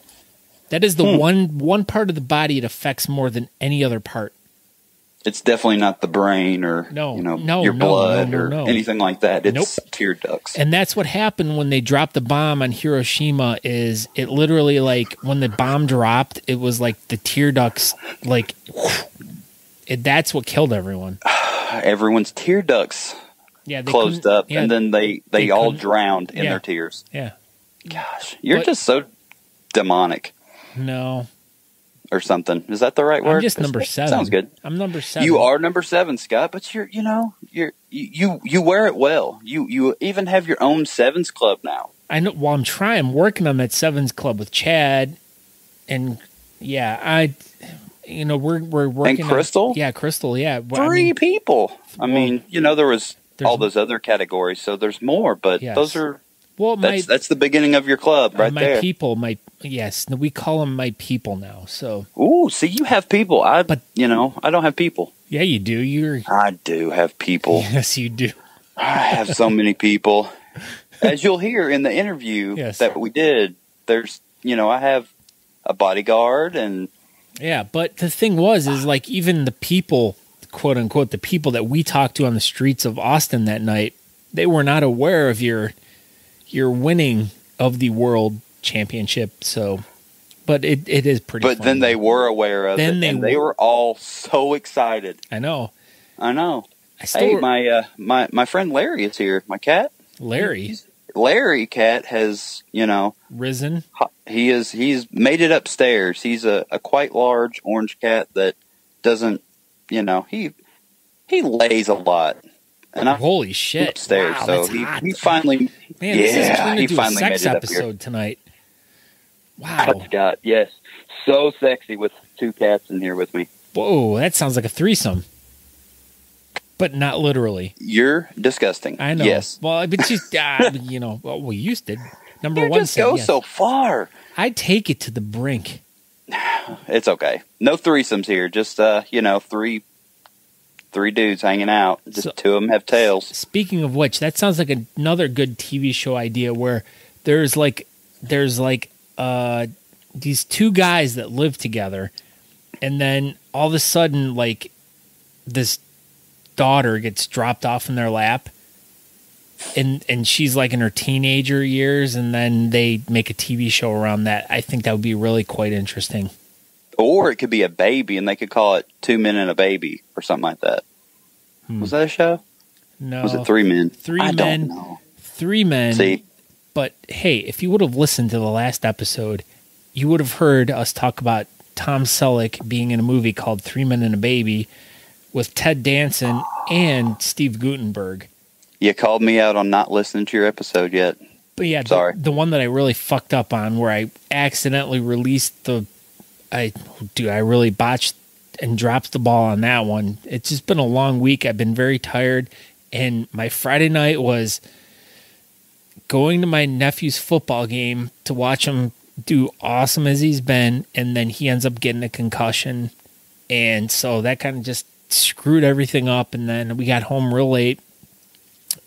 That is the one part of the body it affects more than any other part. It's definitely not the brain or your blood or anything like that. It's tear ducts. And that's what happened when they dropped the bomb on Hiroshima. Is it literally like when the bomb dropped, it was like the tear ducts, like that's what killed everyone. Everyone's tear ducts closed up, and then they all drowned in their tears. Yeah. Gosh, you're just so demonic. No. Or something. Is that the right word? I'm just number 7. Sounds good. I'm number 7. You are number 7, Scott, but you wear it well. You even have your own Sevens club now. I know. Well, I'm working on that Sevens club with Chad, and we're working. And Crystal. Crystal. Yeah, 3 people. There was all those other categories, so there's more, but those are. Well, that's the beginning of your club, right there. My people, we call them my people now. So, see, you have people. I don't have people. Yeah, you do. I do have people. Yes, you do. I have so many people. As you'll hear in the interview that we did, there's, I have a bodyguard and Yeah, but the thing was, is like even the people, quote unquote, the people that we talked to on the streets of Austin that night, they were not aware of your winning of the world championship. So, but it is pretty. But fun. then they were aware of it, and they were all so excited. I know. Hey, my friend Larry is here. My cat, Larry cat has, risen. He's made it upstairs. He's a quite large orange cat that doesn't, he lays a lot. And holy shit! Upstairs, wow, so he finally, this is turned into a sex made it episode tonight. Wow, God, yes, so sexy with two cats in here with me. Whoa, that sounds like a threesome. But not literally. You're disgusting. I know. Yes. Well, but just, well, we used to. Number you one just go so far. I take it to the brink. It's okay. No threesomes here. Just, three dudes hanging out. Just two of them have tails. Speaking of which, that sounds like another good TV show idea where there's these two guys that live together, and then all of a sudden, like, this daughter gets dropped off in their lap, and she's like in her teenager years, and then they make a TV show around that. I think that would be really quite interesting. Or it could be a baby, and they could call it 2 Men and a Baby or something like that. Was that a show? No. Was it 3 Men? Don't know. 3 Men. See? But hey, if you would have listened to the last episode, you would have heard us talk about Tom Selleck being in a movie called 3 Men and a Baby with Ted Danson and Steve Guttenberg. You called me out on not listening to your episode yet. But yeah, sorry. The one that I really fucked up on, where I accidentally released I really botched and dropped the ball on that one. It's just been a long week. I've been very tired, and my Friday night was going to my nephew's football game to watch him do awesome as he's been, and then he ends up getting a concussion, and so that kind of just screwed everything up. And then we got home real late,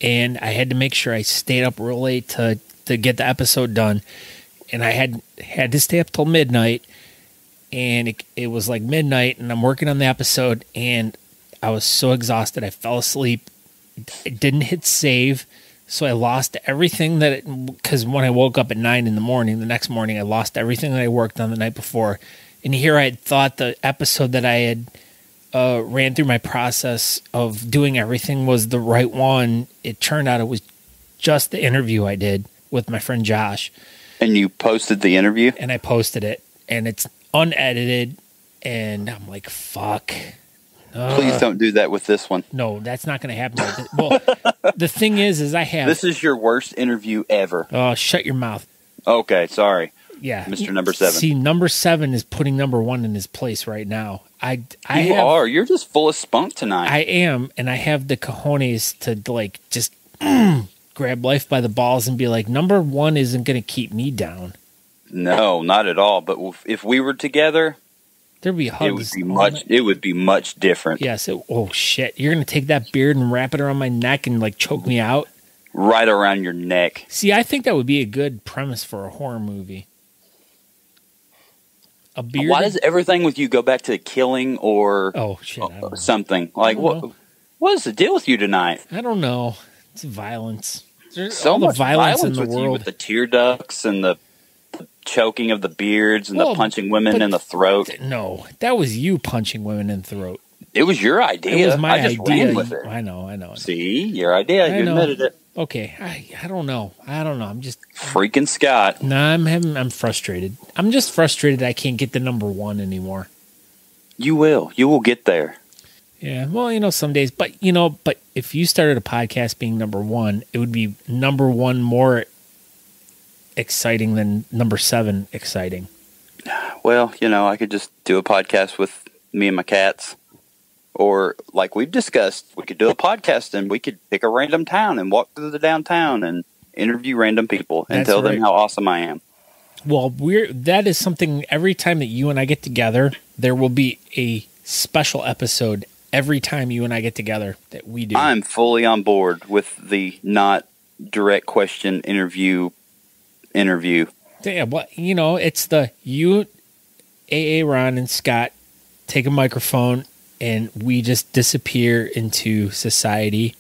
and I had to make sure I stayed up real late to get the episode done, and I had to stay up till midnight. And it was like midnight, and I'm working on the episode, and I was so exhausted I fell asleep. It didn't hit save, so I lost everything because when I woke up at 9 in the morning, the next morning, I lost everything that I worked on the night before. And here I had thought the episode that I had ran through my process of doing everything was the right one. It turned out it was just the interview I did with my friend Josh. And you posted the interview? And I posted it, and it's unedited, and I'm like, fuck. Please don't do that with this one. No, that's not going to happen. Well, the thing is I have... This is your worst interview ever. Oh, shut your mouth. Okay, sorry. Yeah. Mr. Number 7. See, number 7 is putting number 1 in his place right now. You're just full of spunk tonight. I am, and I have the cojones to, like, just grab life by the balls and be like, number 1 isn't going to keep me down. No, not at all. But if we were together, there'd be hugs. It would be much different. Yes. Oh shit! You're gonna take that beard and wrap it around my neck and like choke me out. Right around your neck. See, I think that would be a good premise for a horror movie. A beard. Why does everything with you go back to killing or something? Like what is the deal with you tonight? I don't know. It's violence. There's so much violence in the with world. You with the tear ducts and the choking of the beards and the punching women in the throat. No, that was you punching women in the throat. It was your idea. It was my idea. Ran with it. I know. See, your idea. You admitted it. Okay, I don't know. I'm just freaking Scott. Nah, I'm frustrated. I'm just frustrated I can't get the number 1 anymore. You will. You will get there. Yeah. Well, some days, but if you started a podcast being number 1, it would be number 1 more exciting than number 7 exciting. Well, I could just do a podcast with me and my cats, or like we've discussed, we could do a podcast and we could pick a random town and walk through the downtown and interview random people and tell them how awesome I am. Well, that is something every time that you and I get together, there will be a special episode every time you and I get together that we do. I'm fully on board with the not direct question interview. Yeah, well, it's the you Aaron and Scott take a microphone and we just disappear into society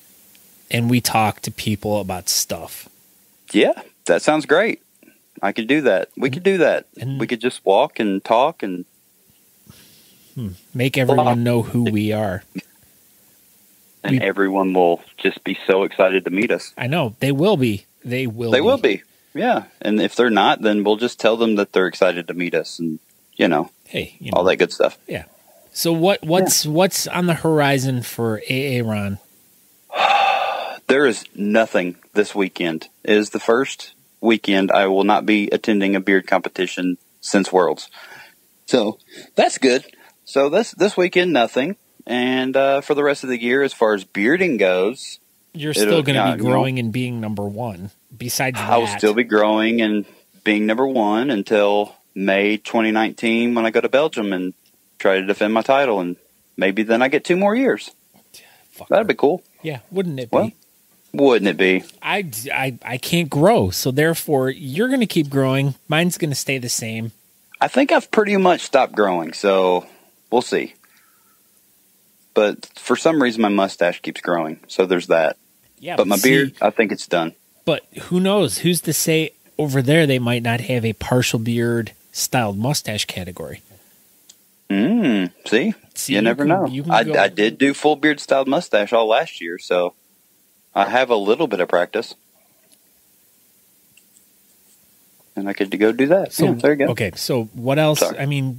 and we talk to people about stuff. Yeah, that sounds great. I could do that. We could do that. And we could just walk and talk and make everyone know who we are. And everyone will just be so excited to meet us. I know. They will be. They will be. Yeah. And if they're not, then we'll just tell them that they're excited to meet us and, hey, all that good stuff. Yeah. So what's on the horizon for Aaron? There is nothing this weekend. It is the first weekend I will not be attending a beard competition since Worlds. So that's good. So this weekend, nothing. And for the rest of the year, as far as bearding goes, you're still going to be growing and being number one. Besides that, I will still be growing and being number one until May 2019 when I go to Belgium and try to defend my title. And maybe then I get 2 more years. That'd be cool. Yeah, wouldn't it be? Well, wouldn't it be? I can't grow, so therefore you're going to keep growing. Mine's going to stay the same. I think I've pretty much stopped growing, so we'll see. But for some reason, my mustache keeps growing, so there's that. Yeah, but my beard, I think it's done. But who knows? Who's to say over there they might not have a partial beard styled mustache category? See, you never know. I did do full beard styled mustache all last year, so I have a little bit of practice. And I could go do that. So there you go. Okay, so what else? Sorry. I mean,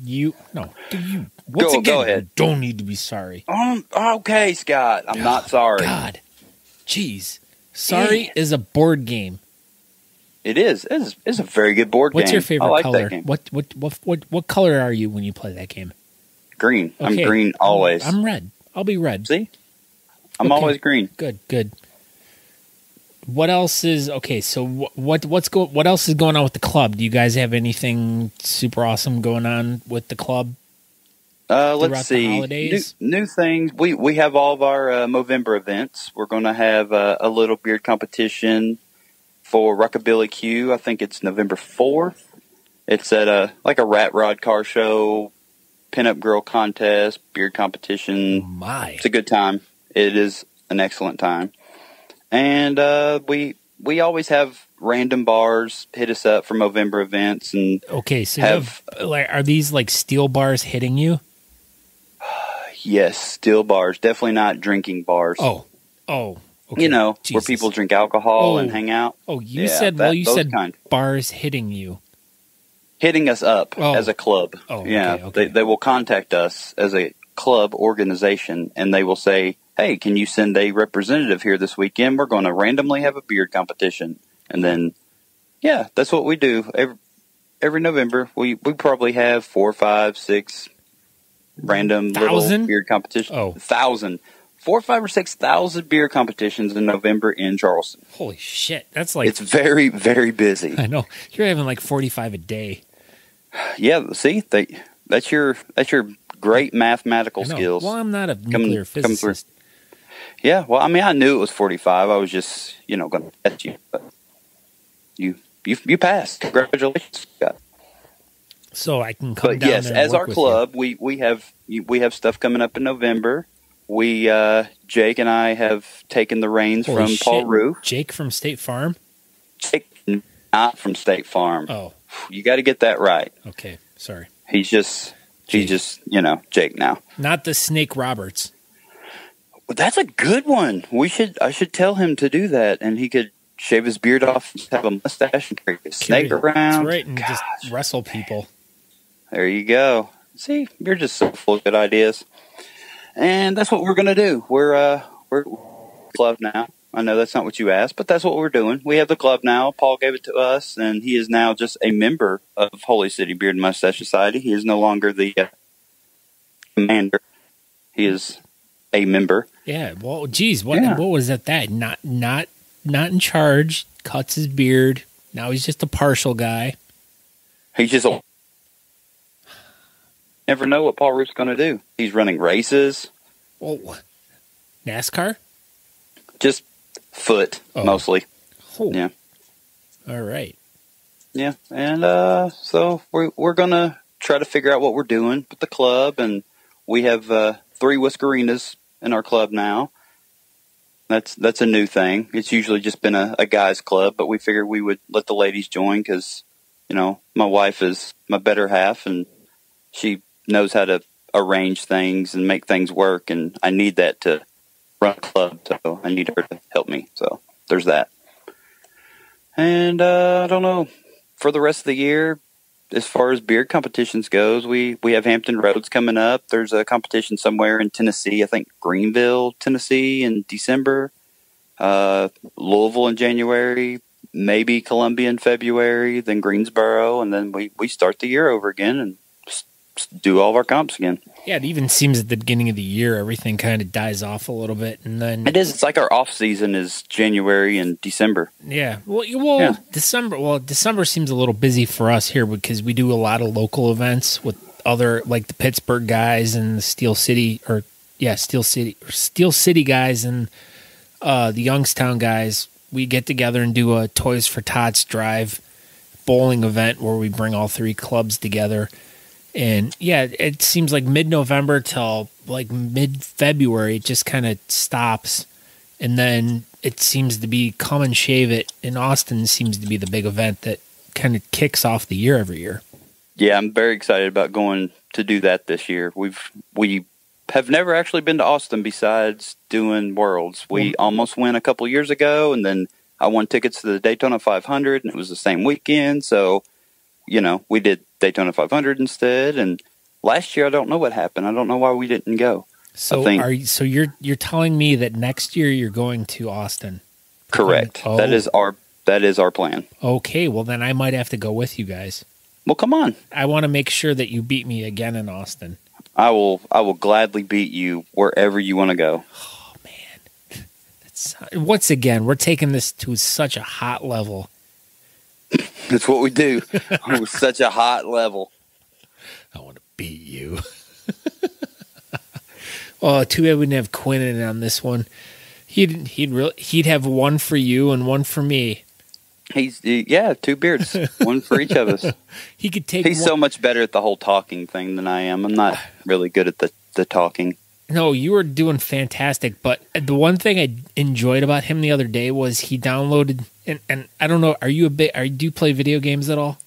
go ahead. You don't need to be sorry. Okay, Scott. I'm not sorry. God. Jeez. Sorry is a board game. It is. It's a very good board game. What's your favorite color? That game. What color are you when you play that game? Green. Okay. I'm green always. I'm red. I'll be red. See? I'm always green. Good. What else is okay? So what else is going on with the club? Do you guys have anything super awesome going on with the club? Let's see. The holidays? New things. We have all of our Movember events. We're going to have a little beard competition for Rockabilly Q. I think it's November 4th. It's at a rat rod car show, pinup girl contest, beard competition. It's a good time. It is an excellent time. And we always have random bars hit us up for Movember events. And so are these like steel bars hitting you? Yes, steel bars. Definitely not drinking bars. Oh. Okay. Where people drink alcohol and hang out. Oh, you said bars hitting you. Hitting us up as a club. Oh, okay. They will contact us as a club organization, and they will say, hey, can you send a representative here this weekend? We're going to randomly have a beard competition. And then, that's what we do. Every November, we probably have 4, 5, 6 random little beard competitions. 1,000. 4, 5, or 6,000 beer competitions in November in Charleston. Holy shit. That's like... It's very, very busy. I know. You're having like 45 a day. Yeah, see? That's your great mathematical skills. Well, I'm not a nuclear physicist. Yeah, well, I mean, I knew it was 45. I was just, going to test you. But you passed. Congratulations, Scott. So I can come down there. But yes, there and as work our with club, we have stuff coming up in November. Jake and I have taken the reins from Paul Roof. Jake from State Farm? Jake, not from State Farm. Oh, you got to get that right. Okay, sorry. He's just Jake now. Not the Snake Roberts. Well, that's a good one. I should tell him to do that, and he could shave his beard off, have a mustache, and carry a snake around. That's right, and just wrestle people. There you go. See, you're just so full of good ideas. And that's what we're going to do. We're club now. I know that's not what you asked, but that's what we're doing. We have the club now. Paul gave it to us, and he is now just a member of Holy City Beard and Mustache Society. He is no longer the commander. He is a member. Yeah. Well, geez, what was that? Not in charge. Cuts his beard. Now he's just a partial guy. He's just never know what Paul Roof's going to do. He's running races. Oh, NASCAR? Just foot, mostly. Oh. Yeah. All right. Yeah, and so we're gonna try to figure out what we're doing with the club, and we have 3 Whiskerinas in our club now. That's a new thing. It's usually just been a guys club, but we figured we would let the ladies join because, my wife is my better half, and she knows how to arrange things and make things work, and I need that to run a club, so I need her to help me. So there's that. And I don't know, for the rest of the year, as far as beard competitions goes, we have Hampton Roads coming up. There's a competition somewhere in Tennessee, I think Greenville, Tennessee in December, Louisville in January, maybe Columbia in February, then Greensboro, and then we start the year over again and do all of our comps again. Yeah, it even seems at the beginning of the year, everything kind of dies off a little bit, and then it is. It's like our off season is January and December. Yeah, yeah. December seems a little busy for us here because we do a lot of local events with other, like the Pittsburgh guys and the Steel City guys and the Youngstown guys. We get together and do a Toys for Tots drive bowling event where we bring all 3 clubs together. And yeah, it seems like mid-November till like mid-February, it just kind of stops. And then it seems to be Come and Shave It in Austin seems to be the big event that kind of kicks off the year every year. Yeah, I'm very excited about going to do that this year. We have never actually been to Austin besides doing Worlds. We almost went a couple years ago, and then I won tickets to the Daytona 500, and it was the same weekend. So, we did Daytona 500 instead, and last year I don't know what happened. I don't know why we didn't go. So you're telling me that next year you're going to Austin? Correct. Oh. That is our plan. Okay, well then I might have to go with you guys. Well, come on. I want to make sure that you beat me again in Austin. I will gladly beat you wherever you want to go. Oh man. Once again, we're taking this to such a hot level. That's what we do. We're such a hot level. I want to beat you. Oh, too bad we didn't have Quinn in on this one. He'd have one for you and one for me. He's 2 beards, one for each of us. He could take. He's so much better at the whole talking thing than I am. I'm not really good at the talking. No, you were doing fantastic. But the one thing I enjoyed about him the other day was he downloaded. And I don't know. Do you play video games at all?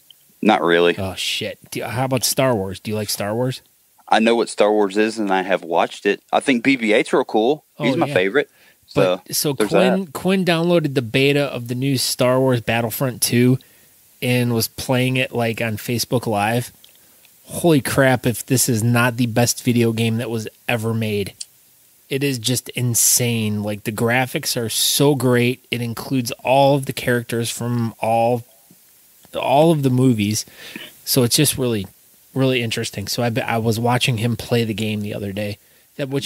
Not really. Oh shit! How about Star Wars? Do you like Star Wars? I know what Star Wars is, and I have watched it. I think BB-8's real cool. He's my favorite. So Quinn downloaded the beta of the new Star Wars Battlefront 2 and was playing it like on Facebook Live. Holy crap, if this is not the best video game that was ever made. It is just insane. Like the graphics are so great. It includes all of the characters from all of the movies. So it's just really, really interesting. So I was watching him play the game the other day. That was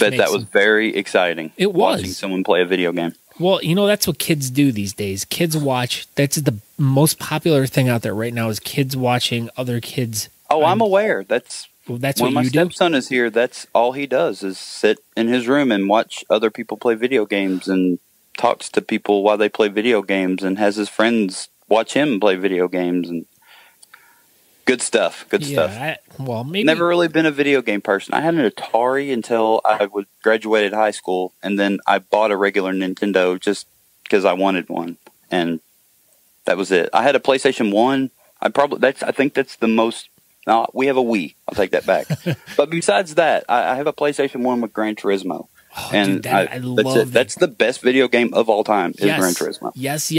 very exciting. It was. Watching someone play a video game. Well, that's what kids do these days. Kids watch. That's the most popular thing out there right now is kids watching other kids. Oh, I'm aware. That's when my stepson is here. That's all he does is sit in his room and watch other people play video games and talks to people while they play video games and has his friends watch him play video games and good stuff. Good stuff. Maybe never really been a video game person. I had an Atari until I graduated high school, and then I bought a regular Nintendo just because I wanted one, and that was it. I had a PlayStation 1. I think that's the most. No, we have a Wii. I'll take that back. But besides that, I have a PlayStation 1 with Gran Turismo. Oh, and dude, I love it. That's the best video game of all time is Gran Turismo. Yes.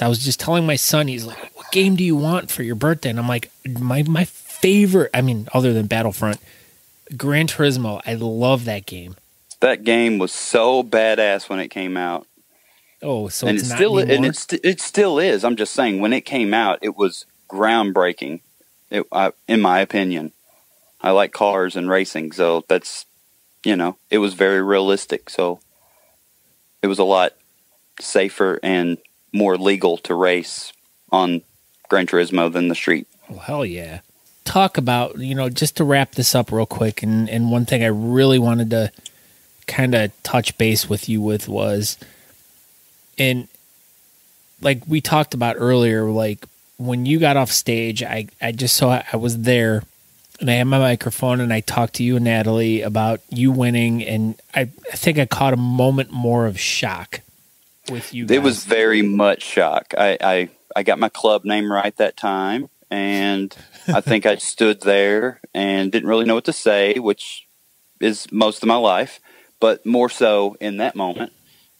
I was just telling my son, he's like, what game do you want for your birthday? And I'm like, my favorite, other than Battlefront, Gran Turismo. I love that game. That game was so badass when it came out. Oh, so and it's not anymore? And it still is. I'm just saying, when it came out, it was groundbreaking. In my opinion, I like cars and racing, so that's, it was very realistic. So it was a lot safer and more legal to race on Gran Turismo than the street. Well, hell yeah. Talk about, just to wrap this up real quick, and one thing I really wanted to kind of touch base with you with was, and like we talked about earlier, like, when you got off stage, I just saw I was there and I had my microphone, and I talked to you and Natalie about you winning, and I think I caught a moment more of shock with you guys. It was very much shock. I got my club name right that time, and I think I stood there and didn't really know what to say, which is most of my life, but more so in that moment.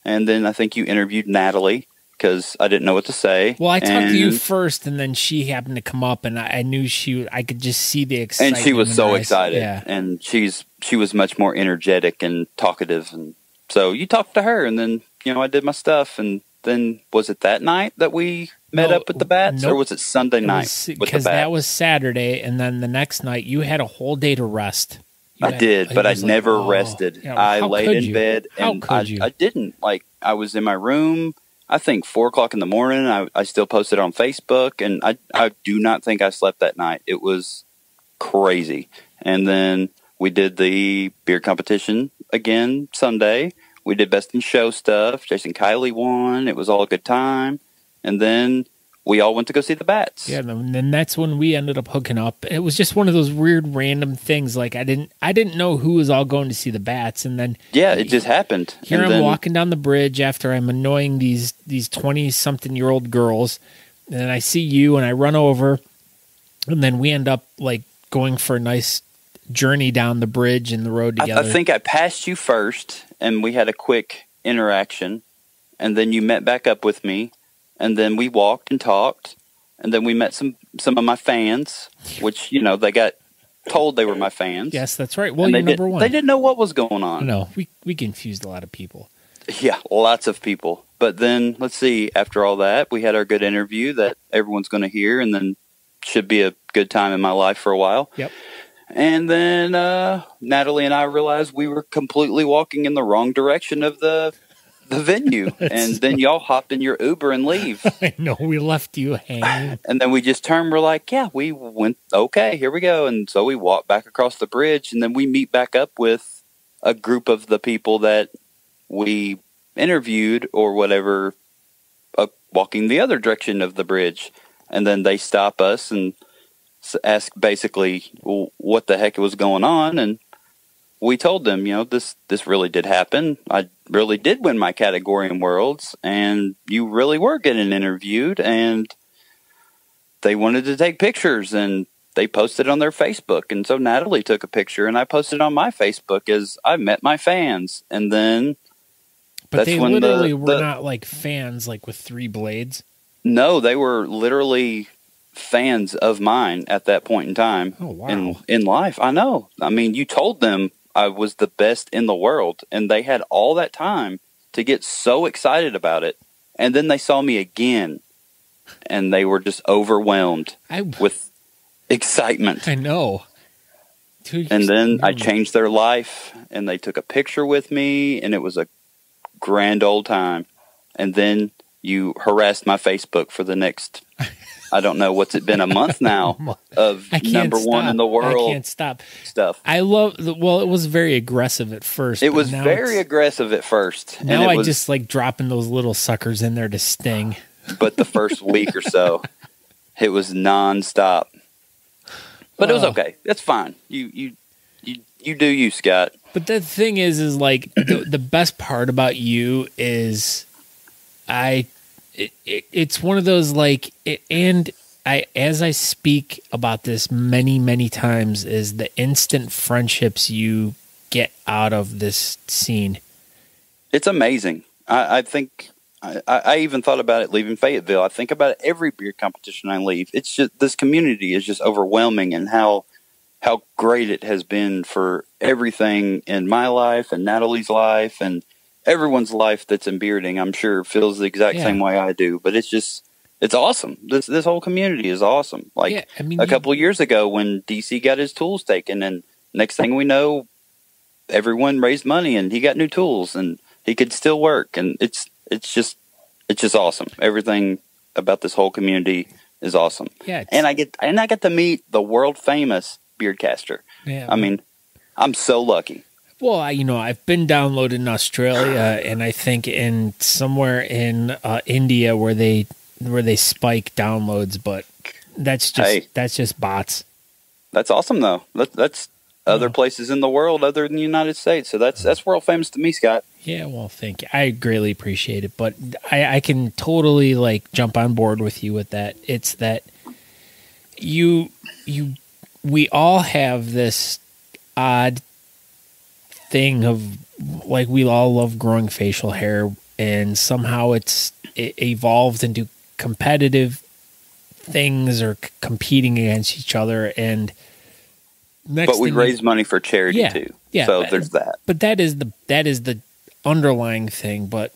And then I think you interviewed Natalie because I didn't know what to say. Well, I talked to you first, and then she happened to come up, and I knew I could just see the excitement. And she was so excited. Yeah. And she was much more energetic and talkative. And so you talked to her, and then, I did my stuff. And then was it that night that we met up with the bats? Nope. Or was it Sunday night with the bats? Because that was Saturday, and then the next night you had a whole day to rest. I did, but I never rested. I laid in bed, and I didn't. I was in my room, I think 4 o'clock in the morning. I still posted on Facebook, and I do not think I slept that night. It was crazy. And then we did the beer competition again Sunday. We did best in show stuff. Jason Kiley won. It was all a good time. And then we all went to go see the bats. Yeah, and then that's when we ended up hooking up. It was just one of those weird random things. Like I didn't know who was all going to see the bats, and then it just happened. Here I'm walking down the bridge after I'm annoying these 20-something-year-old girls, and then I see you, and I run over, and then we end up going for a nice journey down the bridge and the road together. I think I passed you first, and we had a quick interaction, and then you met back up with me. And then we walked and talked, and then we met some of my fans, which, they got told they were my fans. Yes, that's right. Well, you're number one. They didn't know what was going on. No, we confused a lot of people. Yeah, lots of people. But then, let's see, after all that, we had our good interview that everyone's going to hear, and then should be a good time in my life for a while. Yep. And then Natalie and I realized we were completely walking in the wrong direction of the venue, and then y'all hopped in your Uber and leave. I know, we left you hanging. And then we just turned, we're like, yeah, we went, okay, here we go. And so we walked back across the bridge, and then we meet back up with a group of the people that we interviewed or whatever, walking the other direction of the bridge. And then they stop us and ask basically what the heck was going on, and we told them, this really did happen. I really did win my category in Worlds, and you really were getting interviewed, and they wanted to take pictures, and they posted on their Facebook. And so Natalie took a picture, and I posted on my Facebook as I met my fans. And then but they literally were not like fans with 3 blades. No, they were literally fans of mine at that point in time. Oh, wow. In life. I know. I mean, you told them I was the best in the world, and they had all that time to get so excited about it. And then they saw me again, and they were just overwhelmed with excitement. I know. And then I changed their life, and they took a picture with me, and it was a grand old time. And then you harassed my Facebook for the next, I don't know, what's it been, a month now of number one in the world. I can't stop stuff. I love, well, it was very aggressive at first. It was very aggressive at first. Now I just like dropping those little suckers in there to sting. But the first week or so, it was nonstop. But it was okay. That's fine. You do you, Scott. But the thing is like the best part about you is it's one of those as I speak about this many times, is the instant friendships you get out of this scene. It's amazing. I think I even thought about it leaving Fayetteville. I think about it every beer competition I leave. It's just, this community is just overwhelming, and how great it has been for everything in my life and Natalie's life and everyone's life that's in bearding. I'm sure feels the exact same way I do, but it's awesome. This whole community is awesome. A couple of years ago when DC got his tools taken, and next thing we know, everyone raised money and he got new tools and he could still work. And it's just awesome. Everything about this whole community is awesome. Yeah. And I get to meet the world famous Beardcaster. Yeah. I mean, I'm so lucky. Well, I've been downloaded in Australia, and I think in somewhere in India where they spike downloads, but that's just bots. That's awesome, though. That's other places in the world other than the United States. So that's world famous to me, Scott. Yeah, well, thank you. I greatly appreciate it, but I can totally like jump on board with you with that. It's that we all have this odd thing of like we all love growing facial hair, and somehow it evolved into competitive things or competing against each other. And but we raise money for charity too. Yeah, so there's that. But that is the underlying thing. But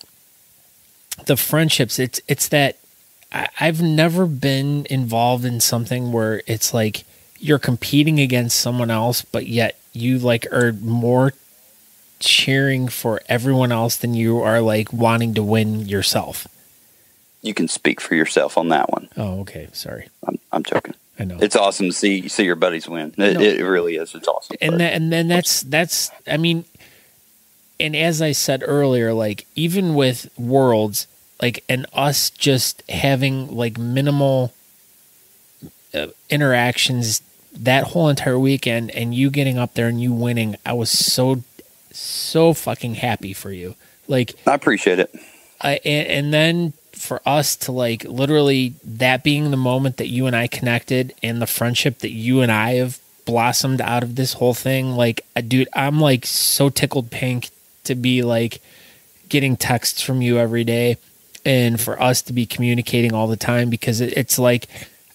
the friendships, it's that I've never been involved in something where it's like you're competing against someone else, but yet you like are more cheering for everyone else than you are like wanting to win yourself. You can speak for yourself on that one. Oh, okay. Sorry. I'm joking. I know. It's awesome to see your buddies win. It really is. It's awesome. And then that's I mean, and as I said earlier, like even with Worlds, like and us just having like minimal interactions that whole entire weekend, and you getting up there and you winning, I was so fucking happy for you. Like I appreciate it. And then for us to like literally that being the moment that you and I connected and the friendship that you and I have blossomed out of this whole thing, like dude, I'm like so tickled pink to be like getting texts from you every day and for us to be communicating all the time, because it's like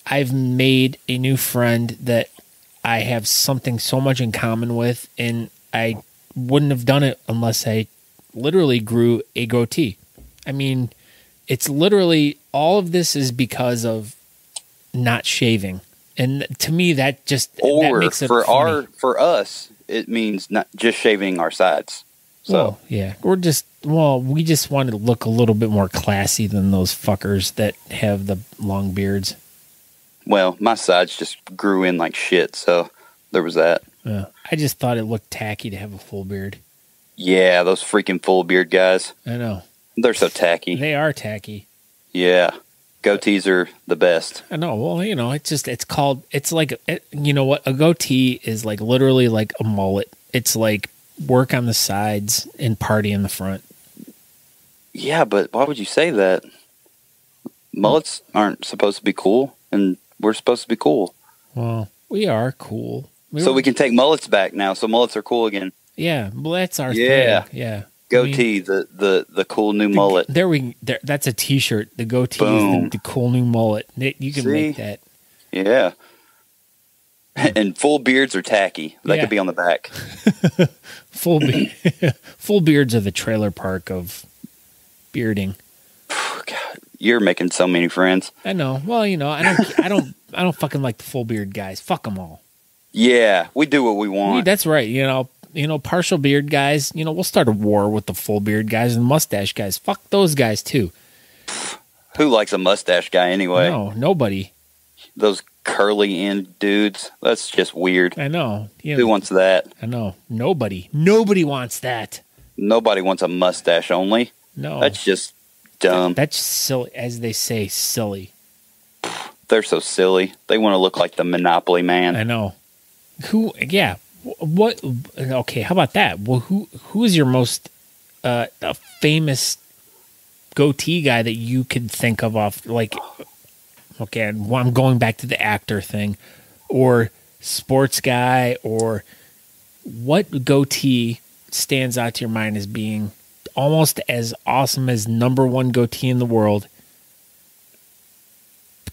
I've made a new friend that I have something so much in common with, and I wouldn't have done it unless I literally grew a goatee. I mean, it's literally all of this is because of not shaving, and to me that makes it funny. For us it means not just shaving our sides. So well, yeah, we just wanted to look a little bit more classy than those fuckers that have the long beards. Well, my sides just grew in like shit, so there was that. I just thought it looked tacky to have a full beard. Yeah, those freaking full beard guys. I know. They're so tacky. They are tacky. Yeah. Goatees are the best. I know. Well, it's like, you know what? A goatee is like literally like a mullet. It's like work on the sides and party in the front. Yeah, but why would you say that? Mullets aren't supposed to be cool, and we're supposed to be cool. Well, we are cool. We can take mullets back now, so mullets are cool again. Yeah, well, that's our thing. Yeah. Goatee, the cool new mullet. That's a T-shirt. The goatee is the cool new mullet. You can make that. Yeah. And full beards are tacky. They could be on the back. Full beards are the trailer park of bearding. God, you're making so many friends. I know. Well, I don't fucking like the full beard guys. Fuck them all. Yeah, we do what we want. That's right. Partial beard guys, we'll start a war with the full beard guys and mustache guys. Fuck those guys too. Who likes a mustache guy anyway? No, nobody. Those curly end dudes, that's just weird. I know. Who wants that? I know. Nobody wants that. Nobody wants a mustache only. No. That's just dumb. That's silly, as they say, silly. They're so silly. They want to look like the Monopoly man. I know. What? Okay, how about that? Well, who is your most famous goatee guy that you could think of off? Like, okay, I'm going back to the actor thing, or sports guy, or what goatee stands out to your mind as being almost as awesome as number one goatee in the world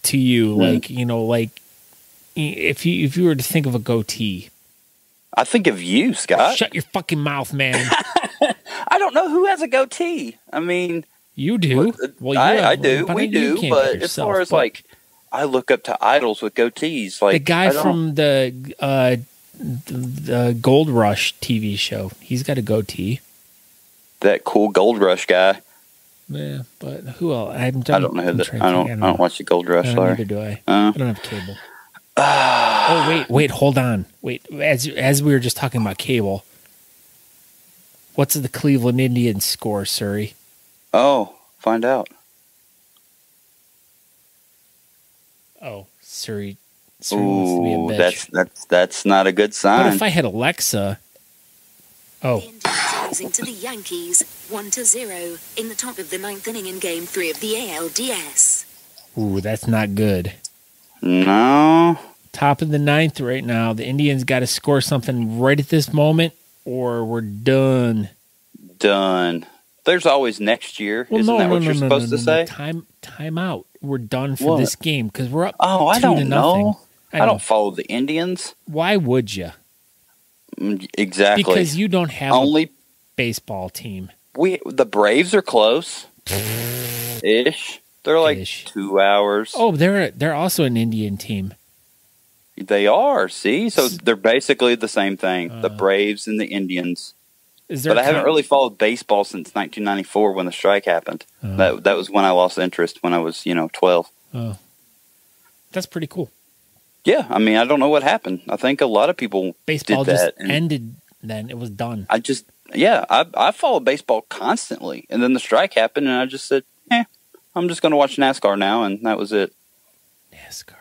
to you? Like, if you were to think of a goatee. I think of you, Scott. Shut your fucking mouth, man. I don't know who has a goatee. I mean, you do. Well, I do. We do. But as far as like, I look up to idols with goatees. Like the guy from the Gold Rush TV show, he's got a goatee. That cool Gold Rush guy. Yeah, but who else? I don't know. I don't watch the Gold Rush. Sorry. Neither do I. I don't have cable. Wait, hold on. Wait, as we were just talking about cable, what's the Cleveland Indians score, Surrey? Oh, find out. Oh, Surrey Ooh, that's not a good sign. But if I had Alexa, The Indians are losing to the Yankees 1-0 in the top of the 9th inning in Game 3 of the ALDS. ooh, that's not good. No. Top of the 9th right now. The Indians got to score something right at this moment, or we're done. Done. There's always next year. Well, Isn't that what you're supposed to say? Time out. We're done for this game because we're up. Oh, I 2-0. don't know. I don't follow the Indians. Why would you? Exactly. Because you don't have a baseball team. The Braves are close. Ish. They're like 2 hours. Oh, they're also an Indian team. They are. See, so they're basically the same thing. The Braves and the Indians. But I haven't really followed baseball since 1994 when the strike happened. That was when I lost interest when I was 12. Oh, that's pretty cool. Yeah, I mean, I don't know what happened. I think a lot of people baseball did that. Just ended. Then it was done. I follow baseball constantly, and then the strike happened, and I just said, I'm just going to watch NASCAR now, and that was it. NASCAR.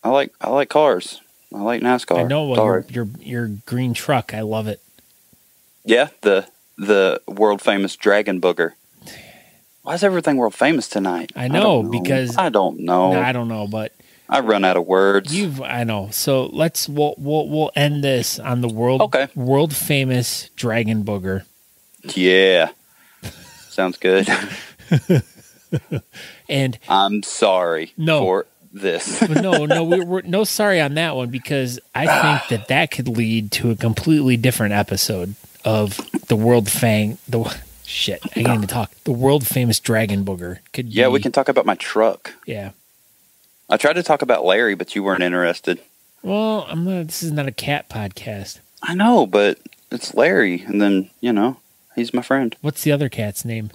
I like cars. I like NASCAR. I know your green truck. I love it. Yeah, the world famous Dragon Booger. Why is everything world famous tonight? I know because I don't know. I don't know, but I run out of words. I know. So we'll end this on the world famous Dragon Booger. Yeah, sounds good. And I'm sorry for this. we're no sorry on that one because I think that could lead to a completely different episode of the world I can't even talk. The world famous Dragon Booger we can talk about my truck. Yeah. I tried to talk about Larry, but you weren't interested. Well, this is not a cat podcast. I know, but it's Larry, and then, he's my friend. What's the other cat's name?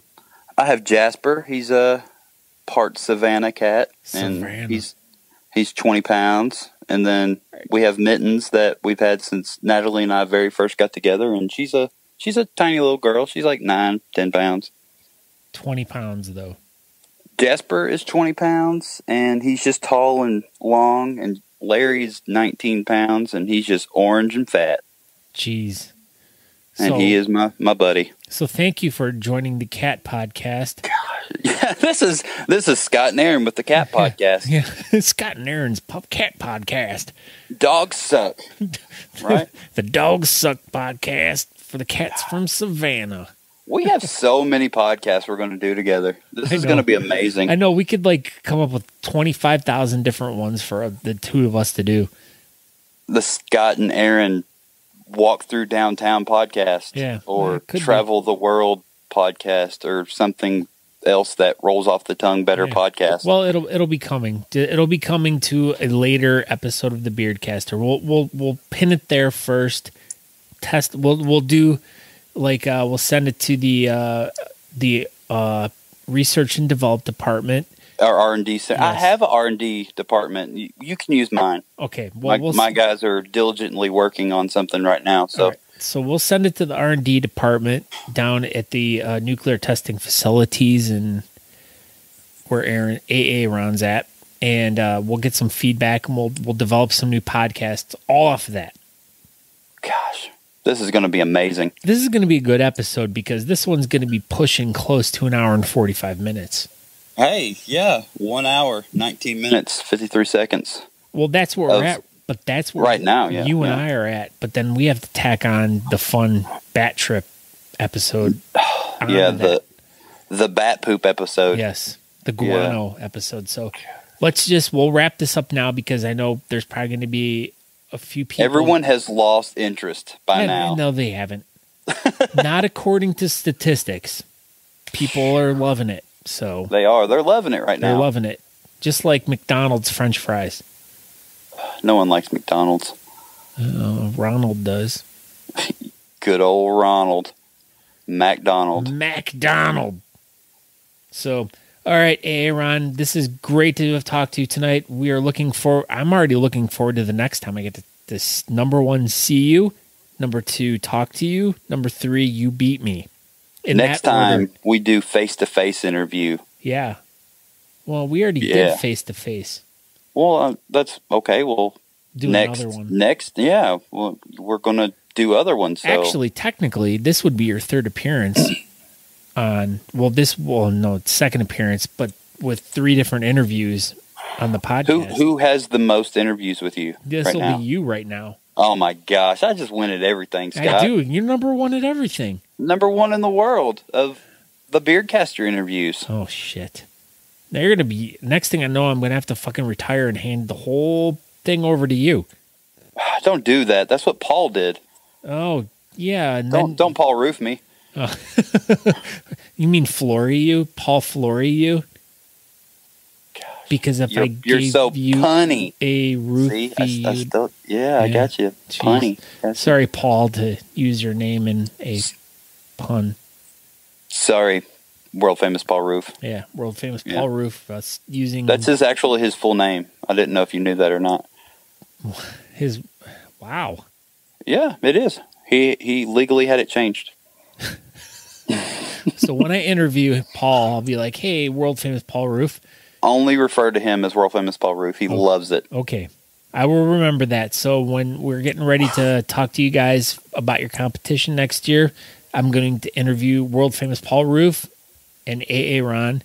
I have Jasper. He's a part Savannah cat, and he's 20 pounds. And then we have Mittens that we've had since Natalie and I very first got together, and she's a tiny little girl. She's like 9, 10 pounds. 20 pounds, though. Jasper is 20 pounds, and he's just tall and long, and Larry's 19 pounds, and he's just orange and fat. Jeez. And he is my buddy. So thank you for joining the Cat Podcast. Yeah, this is Scott and Aaron with the Cat Podcast. Yeah, Scott and Aaron's Cat Podcast. Dogs suck, right? The Dogs Suck Podcast for the cats from Savannah. We have so many podcasts we're going to do together. This is going to be amazing. I know. We could come up with 25,000 different ones for the two of us to do. The Scott and Aaron Walk Through Downtown podcast. Yeah. Or Travel the World podcast or something else that rolls off the tongue better podcast. Well, it'll be coming. It'll be coming to a later episode of the Beardcaster. We'll pin it there first. Test. We'll do we'll send it to the research and develop department. Our R&D center. Yes. I have an R&D department. You can use mine. Okay. Well, my guys are diligently working on something right now. So. Right. So we'll send it to the R&D department down at the nuclear testing facilities and where Aaron's at, and we'll get some feedback and we'll develop some new podcasts all off of that. Gosh, this is going to be amazing. This is going to be a good episode because this one's going to be pushing close to an hour and 45 minutes. Hey, yeah, 1 hour, 19 minutes, 53 seconds. Well, that's where we're at. But that's where right now, you and I are at. But then we have to tack on the fun bat trip episode. Yeah, the bat poop episode. Yes, the guano episode. So we'll wrap this up now because I know there's probably going to be a few people. Everyone has lost interest by now. No, they haven't. Not according to statistics. People are loving it. So they are. They're loving it right now. They're loving it. Just like McDonald's French fries. No one likes McDonald's. Ronald does. Good old Ronald. McDonald. So, all right, Aaron, this is great to have talked to you tonight. I'm already looking forward to the next time I get to this. Number 1, see you. Number 2, talk to you. Number 3, you beat me. Next time we do face-to-face interview. Yeah. Well, we already did face-to-face. Well, that's okay. Well, Do another one. Next, yeah. Well, we're going to do other ones. So. Actually, technically, this would be your third appearance on, second appearance, but with 3 different interviews on the podcast. Who has the most interviews with you This right will now? be you right now. Oh, my gosh. I just win at everything, Scott. I do. You're number 1 at everything. Number 1 in the world of the Beardcaster interviews. Oh, shit. They're going to be, next thing I know, I'm going to have to fucking retire and hand the whole thing over to you. Don't do that. That's what Paul did. Oh, yeah. And Don't Paul Roof me. Oh. You mean Flory you? Paul Flory you? Because if I you're gave so you punny. a roofie, I got you. Jeez. Punny. Sorry, Paul, to use your name in a pun. Sorry, world famous Paul Roof. Yeah, world famous Paul Roof. Using That's his full name. I didn't know if you knew that or not. his. Wow. Yeah, it is. He legally had it changed. So when I interview Paul, I'll be like, "Hey, world famous Paul Roof." Only refer to him as world famous Paul Roof. He loves it. Okay. I will remember that. So when we're getting ready to talk to you guys about your competition next year, I'm going to interview world famous Paul Roof and Aaron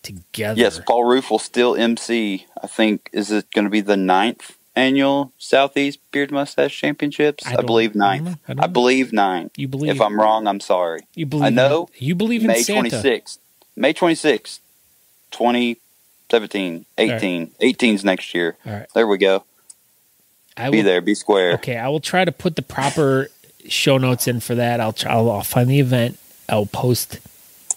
together. Yes, Paul Roof will still MC. I think, is it going to be the 9th annual Southeast Beard Mustache Championships? I believe 9th. I believe 9. You believe? If I'm wrong, I'm sorry. You believe? I know. You believe in May Santa. 26th. May 26th. 2017, 18. Right. 18's next year. All right. There we go. Be there. Be square. Okay, I will try to put the proper show notes in for that. I'll find the event. I'll post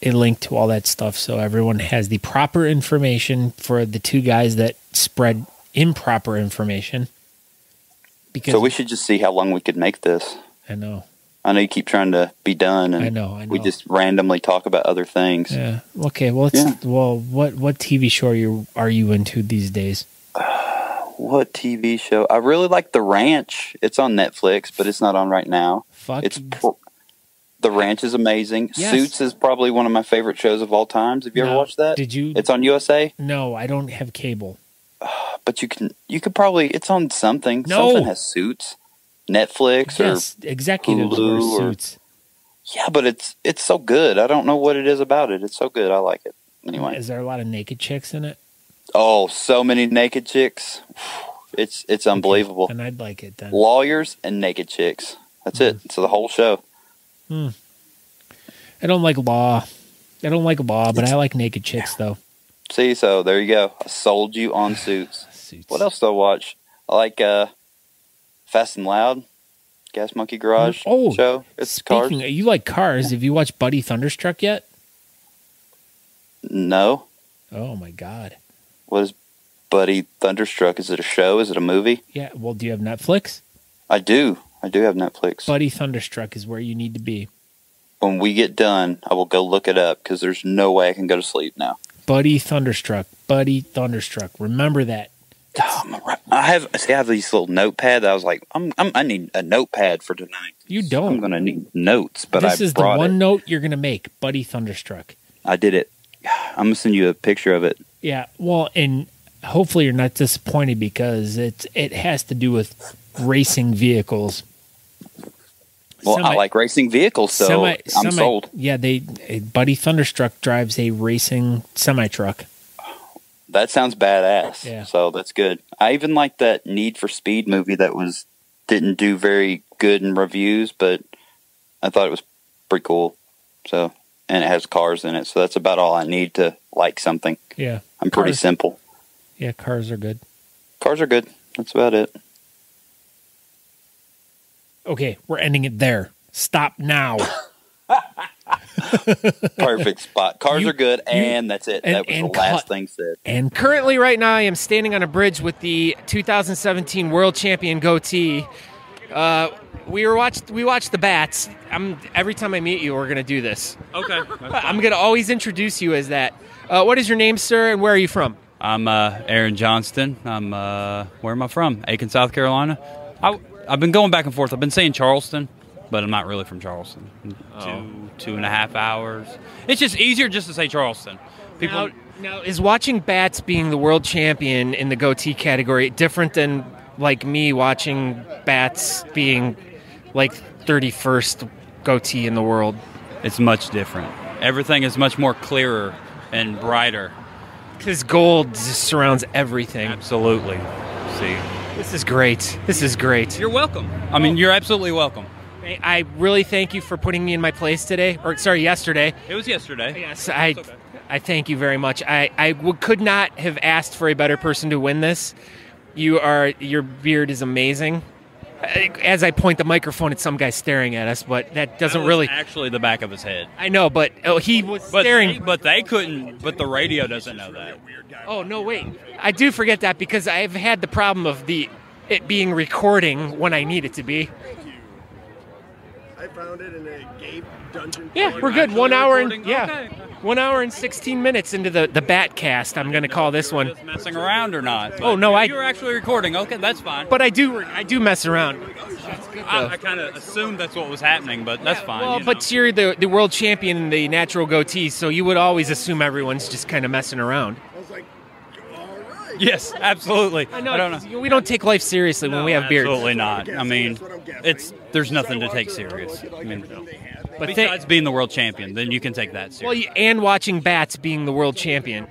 a link to all that stuff so everyone has the proper information for the 2 guys that spread improper information. So we should just see how long we could make this. I know you keep trying to be done, and I know. We just randomly talk about other things. Yeah. Okay. Well, what TV show are you into these days? What TV show? I really like The Ranch. It's on Netflix, but it's not on right now. The Ranch is amazing. Yes. Suits is probably one of my favorite shows of all times. Have you ever watched that? Did you? It's on USA. No, I don't have cable. But you could probably. It's on something. No. Something has Suits. Netflix or executives wear suits. Yeah, but it's so good. I don't know what it is about it. It's so good. I like it. Anyway, is there a lot of naked chicks in it? Oh, so many naked chicks. It's unbelievable. And I'd like it then. Lawyers and naked chicks. That's it. It's the whole show. I don't like law. But I like naked chicks though. See, so there you go. I sold you on Suits. What else do I watch? I like Fast and Loud, Gas Monkey Garage show. It's cars. You like cars. Have you watched Buddy Thunderstruck yet? No. Oh, my God. What is Buddy Thunderstruck? Is it a show? Is it a movie? Yeah. Well, do you have Netflix? I do. I do have Netflix. Buddy Thunderstruck is where you need to be. When we get done, I will go look it up because there's no way I can go to sleep now. Buddy Thunderstruck. Buddy Thunderstruck. Remember that. I have these little notepads. I was like, I need a notepad for tonight. You don't. I'm going to need notes, but this is the one note you're going to make. Buddy Thunderstruck. I did it. I'm going to send you a picture of it. Yeah. Well, and hopefully you're not disappointed because it has to do with racing vehicles. Well, I like racing vehicles, so I'm sold. Yeah, Buddy Thunderstruck drives a racing semi-truck. That sounds badass. Yeah. So that's good. I even like that Need for Speed movie that didn't do very good in reviews, but I thought it was pretty cool. So, and it has cars in it, so that's about all I need to like something. Yeah. I'm pretty simple. Yeah, cars are good. Cars are good. That's about it. Okay, we're ending it there. Stop now. Perfect spot. Cars are good, and that's it. That was the last thing said. And currently, right now, I am standing on a bridge with the 2017 World Champion Goatee. We watched the Bats. Every time I meet you, we're gonna do this. Okay. I'm gonna always introduce you as that. What is your name, sir, and where are you from? I'm Aaron Johnston. Where am I from? Aiken, South Carolina. I've been going back and forth. I've been saying Charleston, but I'm not really from Charleston. 2.5 hours. It's just easier just to say Charleston People. Now, is watching Bats being the world champion in the goatee category different than, like, me watching Bats being, like, 31st goatee in the world? It's much different. Everything is much more clearer and brighter. Because gold just surrounds everything. Absolutely. See. This is great. This is great. You're welcome. I mean, you're absolutely welcome. I really thank you for putting me in my place today. Or, sorry, yesterday. It was yesterday. Yes, I thank you very much. I could not have asked for a better person to win this. Your beard is amazing. As I point the microphone at some guy staring at us, but that doesn't really... actually the back of his head. I know, but he was staring... But they couldn't... But the radio doesn't know that. Oh, no, wait. I do forget that because I've had the problem of it being recording when I need it to be. I found it in a Gabe dungeon. Yeah, we're good. 1 hour and... Yeah. Okay. 1 hour and 16 minutes into the Bat cast, I'm going to call this one. Just messing around or not? Oh, no, you were actually recording. Okay, that's fine. But I do mess around. I kind of assumed that's what was happening, but that's fine. Well, but you're the world champion in the natural goatee, so you would always assume everyone's just kind of messing around. I was like, all right. Yes, absolutely. I know. I don't know. We don't take life seriously when we have beards. Absolutely not. I mean, there's nothing to take serious. I mean, but besides being the world champion, then you can take that serious. Well, and watching Bats being the world champion.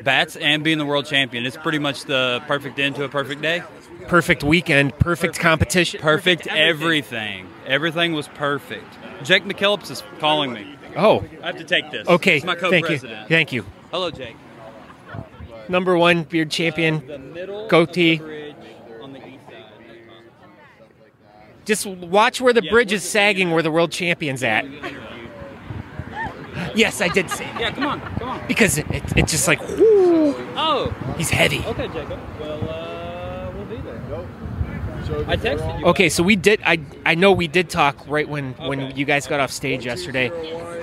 Bats and being the world champion. It's pretty much the perfect end to a perfect day. Perfect weekend, perfect competition. Perfect everything. Everything was perfect. Jake McKellips is calling me. Oh. I have to take this. Okay, He's my thank co-president. you. Thank you. Hello, Jake. Number one beard champion, goatee. Just watch where the bridge is sagging where the world champion's at. Yes, I did say that. Yeah, come on. Because it's just like, whoo. Oh. He's heavy. Okay, Jacob. Well, we'll be there. I texted you. Okay, so we did. I know we did talk right when you guys got off stage yesterday.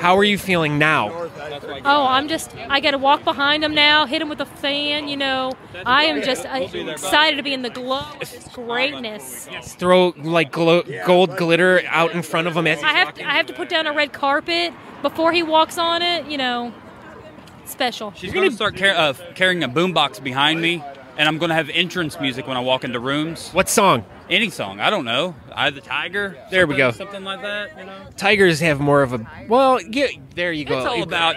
How are you feeling now? Oh, I got to walk behind him now, hit him with a fan. You know, I am just excited to be in the glow of his greatness. Throw like gold glitter out in front of him. As I have to put down a red carpet before he walks on it. You know, special. She's going to start carrying a boombox behind me, and I'm going to have entrance music when I walk into rooms. What song? Any song. I don't know. I the Tiger. There we go. Something like that. You know. Tigers have more of a there you go. It's all about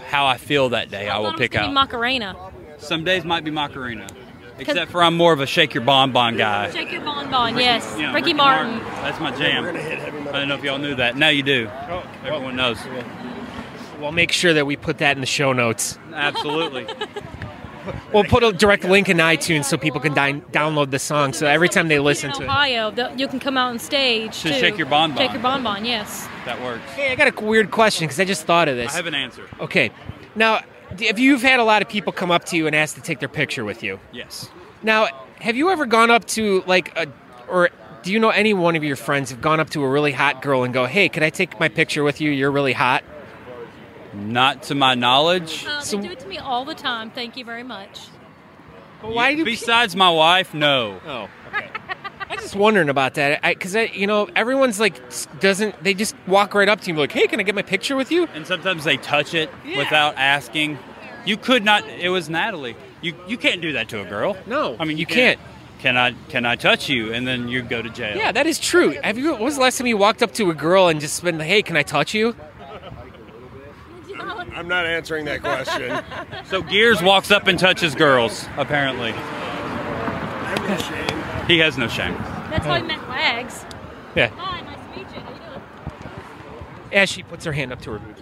how I feel that day. I will pick out. Macarena. Some days might be Macarena, except for I'm more of a Shake Your Bonbon guy. Shake Your Bonbon, yes. You know, Ricky Martin. That's my jam. I don't know if y'all knew that. Now you do. Everyone knows. We'll make sure that we put that in the show notes. Absolutely. We'll put a direct link in iTunes so people can download the song. So every time they listen to it. Ohio, you can come out on stage to Shake Your Bonbon. Shake Your Bonbon, yes. That works. Hey, I got a weird question because I just thought of this. I have an answer. Okay. Now, if you've had a lot of people come up to you and ask to take their picture with you. Yes. Now, have you ever gone up to or do you know any one of your friends have gone up to a really hot girl and go, "Hey, could I take my picture with you? You're really hot." Not to my knowledge. They do it to me all the time. Thank you very much. But why besides my wife, no. Oh, okay. I'm just wondering about that, because everyone's like they just walk right up to you and be like, "Hey, can I get my picture with you?" And sometimes they touch it without asking. You could not. It was Natalie. You can't do that to a girl. No, I mean you can't. Can I touch you? And then you go to jail. Yeah, that is true. When was the last time you walked up to a girl and just been, "Hey, can I touch you?" I'm not answering that question. So Gears walks up and touches girls, apparently. I have no shame. He has no shame. That's how he met Wags. Yeah. Hi, nice to meet you. How you doing? As she puts her hand up to her boobs.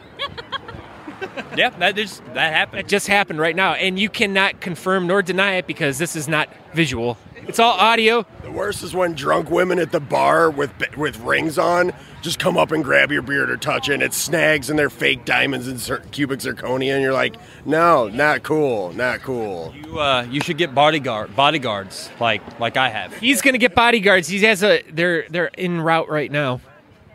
Yeah, that happened. That just happened right now, and you cannot confirm nor deny it because this is not visual. It's all audio. The worst is when drunk women at the bar with rings on just come up and grab your beard or touch it, and it snags in their fake diamonds and cubic zirconia, and you're like, no, not cool, not cool. You should get bodyguards like I have. He's gonna get bodyguards. He has they're en route right now.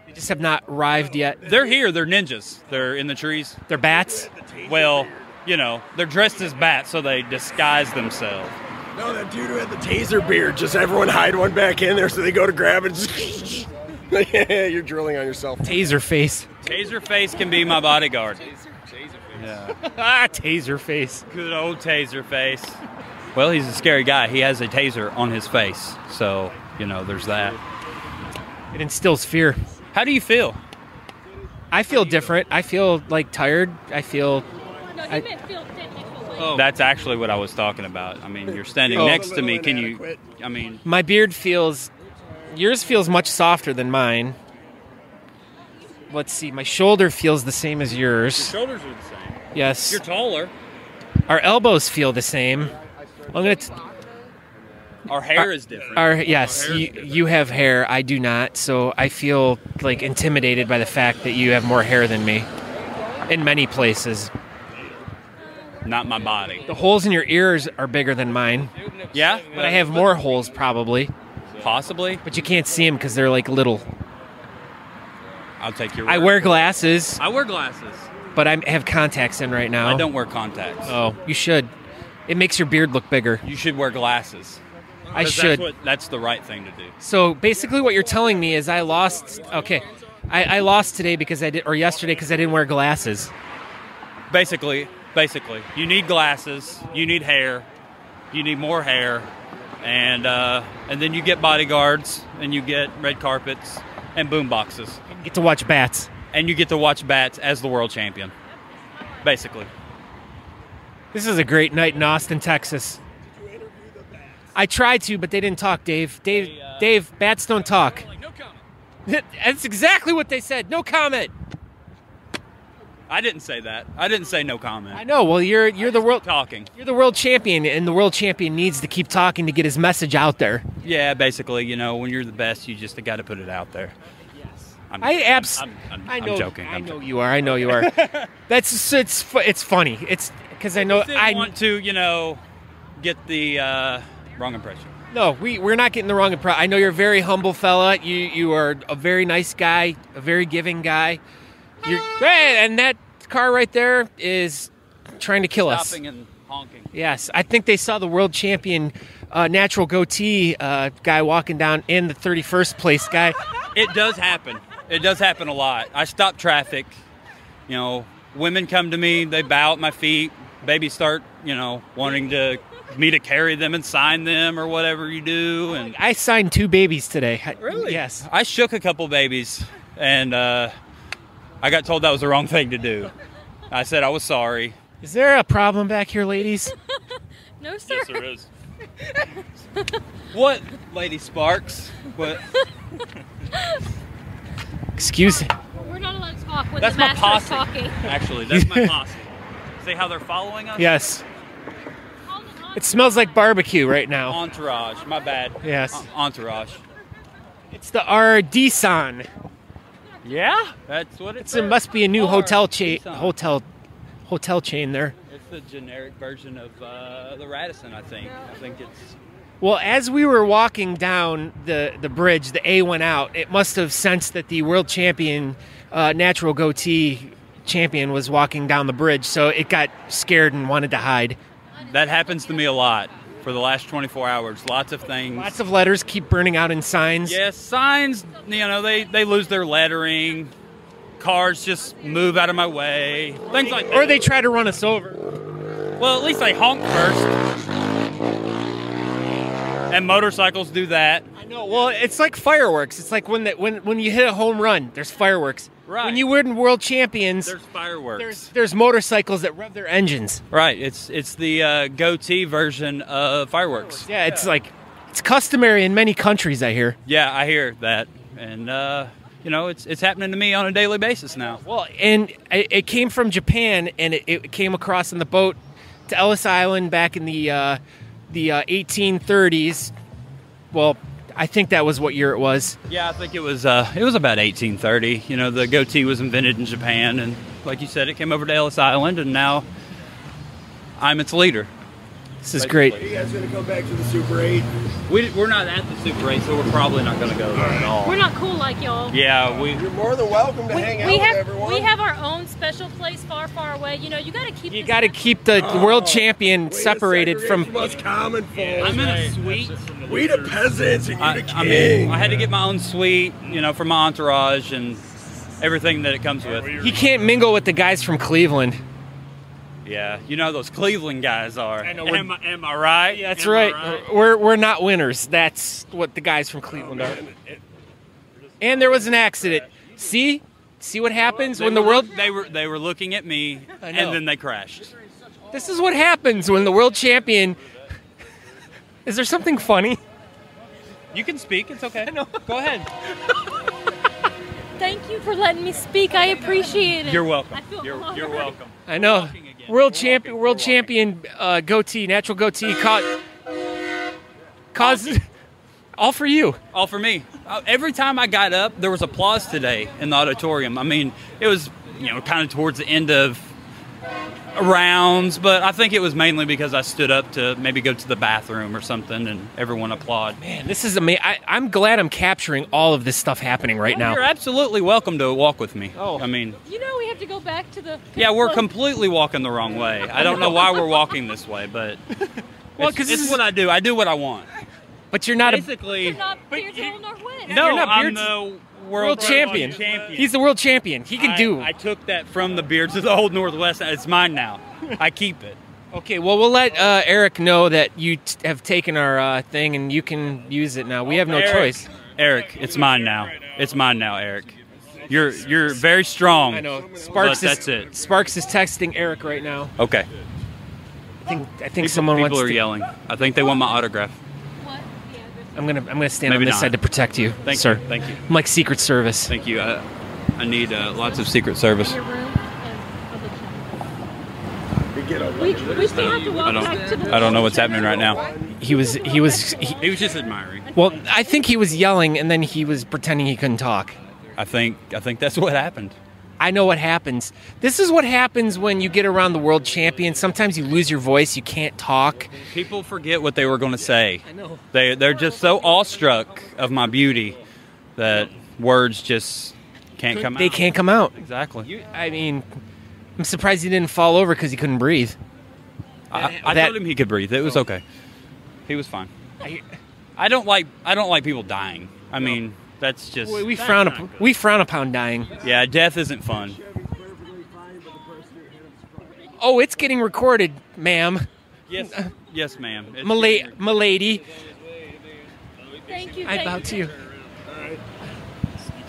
They just have not arrived yet. They're here. They're ninjas. They're in the trees. They're bats. Well, they're dressed as bats, so they disguise themselves. No, that dude who had the taser beard, just everyone hide one back in there so they go to grab it. Just yeah, you're drilling on yourself. Taser face. Taser face can be my bodyguard. Yeah. Taser face. Good old taser face. Well, he's a scary guy. He has a taser on his face. So, there's that. It instills fear. How do you feel? I feel different. I feel like tired. I feel. No, he meant feel technical. Oh. That's actually what I was talking about. I mean, you're standing next to me. Can you? I mean, my beard feels. Yours feels much softer than mine. Let's see. My shoulder feels the same as yours. your shoulders are the same. Yes. You're taller. Our elbows feel the same. I'm gonna. Our hair is different. Yes, you have hair. I do not. So I feel like intimidated by the fact that you have more hair than me in many places. Not my body. The holes in your ears are bigger than mine. Yeah? But I have more holes probably. Possibly. But you can't see them because they're like little. I'll take your word. I wear glasses. I wear glasses. But I have contacts in right now. I don't wear contacts. Oh, you should. It makes your beard look bigger. You should wear glasses. I should. That's the right thing to do. So basically what you're telling me is I lost. Okay. I lost today or yesterday because I didn't wear glasses. Basically. You need glasses. You need hair. You need more hair. And then you get bodyguards and you get red carpets and boom boxes. You get to watch bats. And you get to watch bats as the world champion. Basically. This is a great night in Austin, Texas. I tried to, but they didn't talk, Dave. Dave, bats don't talk. No comment. That's exactly what they said. No comment. I didn't say that. I didn't say no comment. I know. Well, you're the world talking. You're the world champion, and the world champion needs to keep talking to get his message out there. Yeah, basically, when you're the best, you just got to put it out there. Yes. I'm joking. I know you are. It's funny. It's because I know I want to, get the wrong impression. No, we're not getting the wrong impression. I know you're a very humble fella. You are a very nice guy, a very giving guy. And that car right there is trying to kill us. Stopping and honking. Yes, I think they saw the world champion natural goatee guy walking down in the 31st place guy. It does happen. It does happen a lot. I stop traffic. Women come to me. They bow at my feet. Babies start, wanting me to carry them and sign them or whatever you do. And I signed 2 babies today. Really? Yes. I shook a couple babies, and I got told that was the wrong thing to do. I said I was sorry. Is there a problem back here, ladies? No, sir. Yes, there is. What, Lady Sparks? What? Excuse me. We're not allowed to talk when That's the my master's posse. talking. Actually, that's my posse. See how they're following us? Yes. It smells like barbecue right now. Entourage. My bad. Yes. Entourage. It's the Ardisson. Yeah? That's what it It must be a new hotel chain there. It's the generic version of the Radisson, I think. I think it's... Well, as we were walking down the bridge, the A went out. It must have sensed that the world champion, natural goatee champion, was walking down the bridge, so it got scared and wanted to hide. That happens to me a lot for the last 24 hours. Lots of things. Lots of letters keep burning out in signs. Yes, signs, they lose their lettering. Cars just move out of my way. Things like that. Or they try to run us over. Well, at least they honk first. And motorcycles do that. I know. Well, it's like fireworks. It's like when you hit a home run, there's fireworks. Right. When you win world champions, there's fireworks. There's motorcycles that rev their engines. Right. It's the Goatee version of fireworks. Yeah, it's customary in many countries, I hear. Yeah, I hear that. And it's happening to me on a daily basis now. Well, and it came from Japan, and it came across in the boat to Ellis Island back in the 1830s. Well, I think that was what year it was. Yeah, I think it was about 1830. The goatee was invented in Japan, and like you said, it came over to Ellis Island, and now I'm its leader. This is great. Are you guys going to come back to the Super 8? We're not at the Super 8, so we're probably not going to go there at all. We're not cool like y'all. Yeah, You're more than welcome to hang out with everyone. We have our own special place far, far away. You got to keep the world champion separated from us common folks. I'm in a suite. We the peasants and you the king. I had to get my own suite, for my entourage and everything that it comes with. He can't mingle with the guys from Cleveland. Yeah, you know those Cleveland guys are. I know. Am I right? Yeah, that's Am I right. We're not winners. That's what the guys from Cleveland are. And there was an accident. See what happens when the world. They were looking at me, and then they crashed. This is what happens when the world champion. Is there something funny? You can speak. It's okay. No. Go ahead. Thank you for letting me speak. I appreciate it. You're welcome. I feel You're honored. welcome. I know. World champion goatee, natural goatee, cause all for you. All for me. Every time I got up, there was applause today in the auditorium. I mean, it was, kind of towards the end of rounds, but I think it was mainly because I stood up to maybe go to the bathroom or something, and everyone applauded. Man, this is amazing. I'm glad I'm capturing all of this stuff happening right now. You're absolutely welcome to walk with me. Oh. I mean, we have to go back to the. Yeah, we're completely walking the wrong way. I don't know why we're walking this way, but because it's what I do. I do what I want. But you're not basically. You're not Beardsville nor Win. No, you're not I'm the world champion. He's the world champion. He can do. I took that from the Beards of the Old Northwest. It's mine now. I keep it. Okay, well, we'll let Eric know that you have taken our thing and you can use it now. We have no choice. Eric, it's mine now. It's mine now, Eric. You're very strong. I know. That's it. Sparks is texting Eric right now. Okay. I think someone wants people are to. yelling. I think they want my autograph. I'm gonna stand Maybe on this not. side to protect you, Thank sir. you. Thank you. I'm like Secret Service. Thank you. I need lots of Secret Service. We still have to walk back to the. I don't know what's happening right now. He was just admiring. Well, I think he was yelling and then he was pretending he couldn't talk. I think that's what happened. I know what happens. This is what happens when you get around the world champion. Sometimes you lose your voice. You can't talk. People forget what they were going to say. I know. They're just so awestruck of my beauty that words just can't come out. They can't come out. Exactly. I mean, I'm surprised he didn't fall over because he couldn't breathe. I told him he could breathe. It was okay. He was fine. I don't like people dying. I mean, that's just We frown upon dying. Yeah, death isn't fun. Oh, it's getting recorded, ma'am. Yes, ma'am. Milady. Thank you. I bow to you.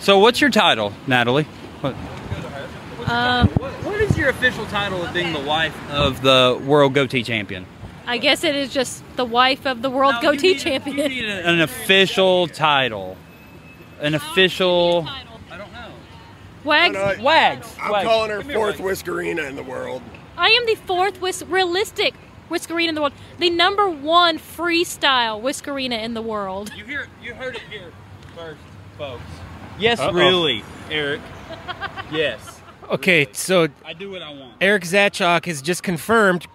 So, what's your title, Natalie? What What is your official title of being the wife of the world goatee champion? I guess it is just the wife of the world goatee champion. You need an official title. An official. I don't know. Wags. Wags. I'm calling her fourth Whiskerina in the world. I am the fourth realistic Whiskerina in the world. The #1 freestyle Whiskerina in the world. You heard it here first, folks. Yes, really, Eric. Yes. Okay, so I do what I want. Eric Zatchok has just confirmed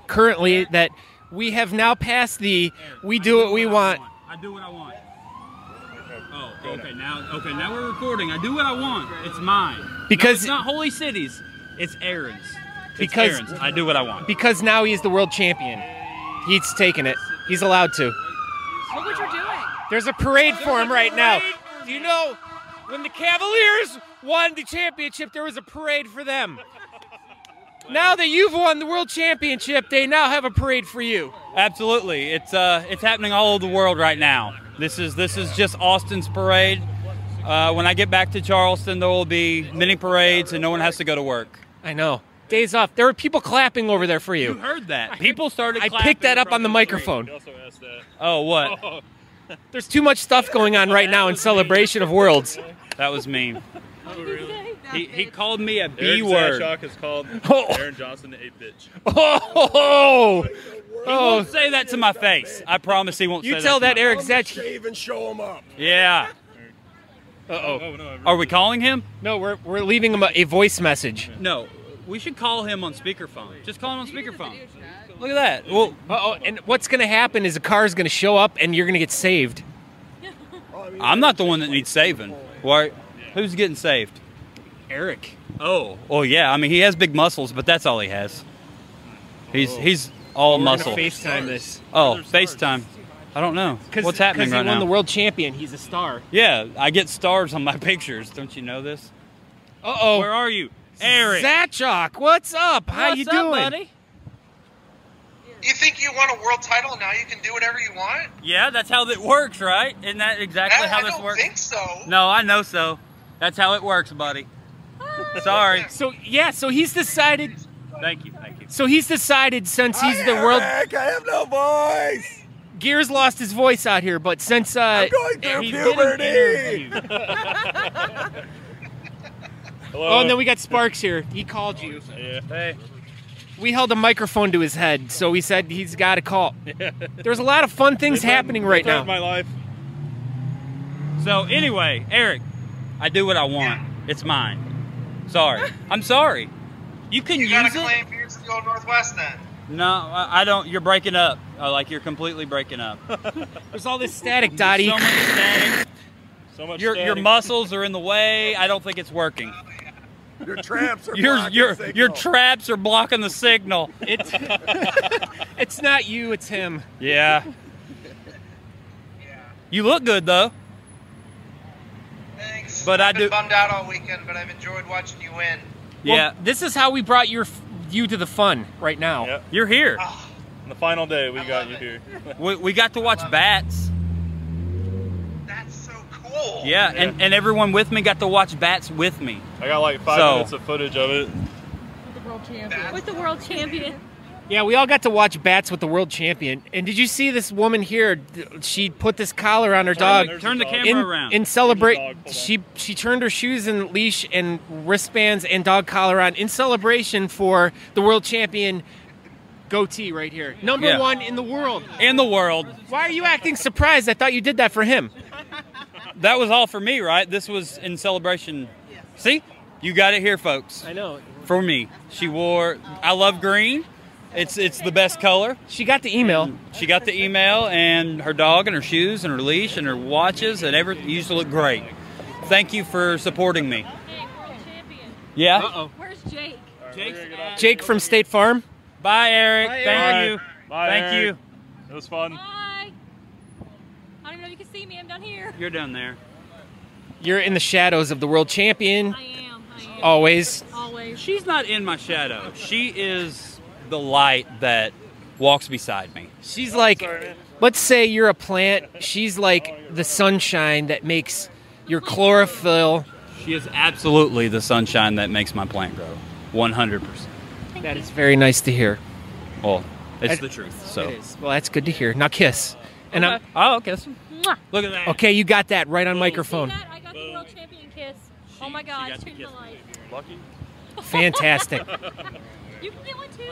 currently that we have now passed the we do what we want. I do what I want. Oh, okay. Now we're recording. I do what I want. It's mine. Because it's not Holy Cities. It's Aaron's. Because Aaron's. I do what I want. Because now he's the world champion. He's taking it. He's allowed to. Look what you're doing. There's a parade for him right now. Do you know when the Cavaliers won the championship, there was a parade for them. Now that you've won the world championship, they now have a parade for you. Absolutely. It's happening all over the world right now. This is just Austin's parade. When I get back to Charleston, there will be many parades and no one has to go to work. I know. Days off. There were people clapping over there for you. You heard that. People started clapping. I picked that up on the microphone. Oh, what? There's too much stuff going on right now in celebration of worlds. That was mean. Oh, really? He called me a B Eric word. Zatchok has called Aaron Johnston a bitch. He won't say that to my face. I promise he won't say that. You tell that Eric Zatchok. Zatchok. Even show him up. Yeah. No, Are we calling him? No, we're leaving him a voice message. No. We should call him on speakerphone. Just call him on speakerphone. Look at that. Well, and what's going to happen is a car's going to show up and you're going to get saved. I'm not the one that needs saving. Why? Who's getting saved? Eric. Oh, well, yeah. I mean, he has big muscles, but that's all he has. He's all muscle. We're going to FaceTime this. Oh, FaceTime. I don't know. What's happening right now? Because he won the world champion. He's a star. Yeah, I get stars on my pictures. Don't you know this? Uh-oh. Where are you? Eric. Zatchok, what's up? How you doing? Buddy? You think you won a world title and now you can do whatever you want? Yeah, that's how it works, right? Isn't that exactly how this works? I don't think so. No, I know so. That's how it works, buddy. Sorry. So he's decided. Thank you. So he's decided since he's the world. Eric, I have no voice. Gears lost his voice out here, but since I'm going through he's puberty. Oh, and then we got Sparks here. He called you. Yeah. Hey. We held a microphone to his head, so he said he's got to call. There's a lot of fun things happening right now. My life. So anyway, Eric, I do what I want. It's mine. Sorry. I'm sorry. You can You use got it. a claim for yours to the Old Northwest then? No, I don't. You're breaking up. Like you're completely breaking up. There's all this static, Dottie. So much static. So much Your static. muscles are in the way. I don't think it's working. Your traps are Your blocking your signal. your traps are blocking the signal. It's not you, it's him. Yeah. You look good though. Thanks. But I've I been do- bummed out all weekend, but I've enjoyed watching you win. Yeah. Well, this is how we brought you to the fun right now. Yep. You're here. Oh, On the final day, we got you here. We got to watch bats. that's so cool. Yeah, and everyone with me got to watch bats with me. I got like 5 minutes of footage of it. With the world champion. Yeah, we all got to watch bats with the world champion. And did you see this woman here? She put this collar on her dog. Turn the camera around. In celebrate, Hold on. she turned her shoes and leash and wristbands and dog collar on in celebration for the world champion Goatee right here, number Yeah. 1 in the world. In the world. Why are you acting surprised? I thought you did that for him. That was all for me, right? This was in celebration. See? You got it here, folks. I know. For me. She wore, I love green. It's the best color. She got the email. She got the email, and her dog and her shoes and her leash and her watches and everything used to look great. Thank you for supporting me. Hey, world champion. Yeah? Uh-oh. Where's Jake? Jake from State Farm. Bye, Eric. Bye, Thank Eric. you. Bye, Thank Eric. you. It was fun. Bye. I don't even know if you can see me. I'm down here. You're down there. You're in the shadows of the world champion. I am. Always. Always. She's not in my shadow. She is the light that walks beside me. She's like, let's say you're a plant. She's like the sunshine that makes your chlorophyll. She is absolutely the sunshine that makes my plant grow. 100%. That is very nice to hear. Well, it's That's- the truth. So. It is. Well, that's good to hear. Now kiss. And Okay. Oh, okay. Mwah. Look at that. okay, you got that right on See microphone. that? I got the world champion kiss. Oh my God, got it's the changed kiss. my life. Lucky. Fantastic. You can get one too.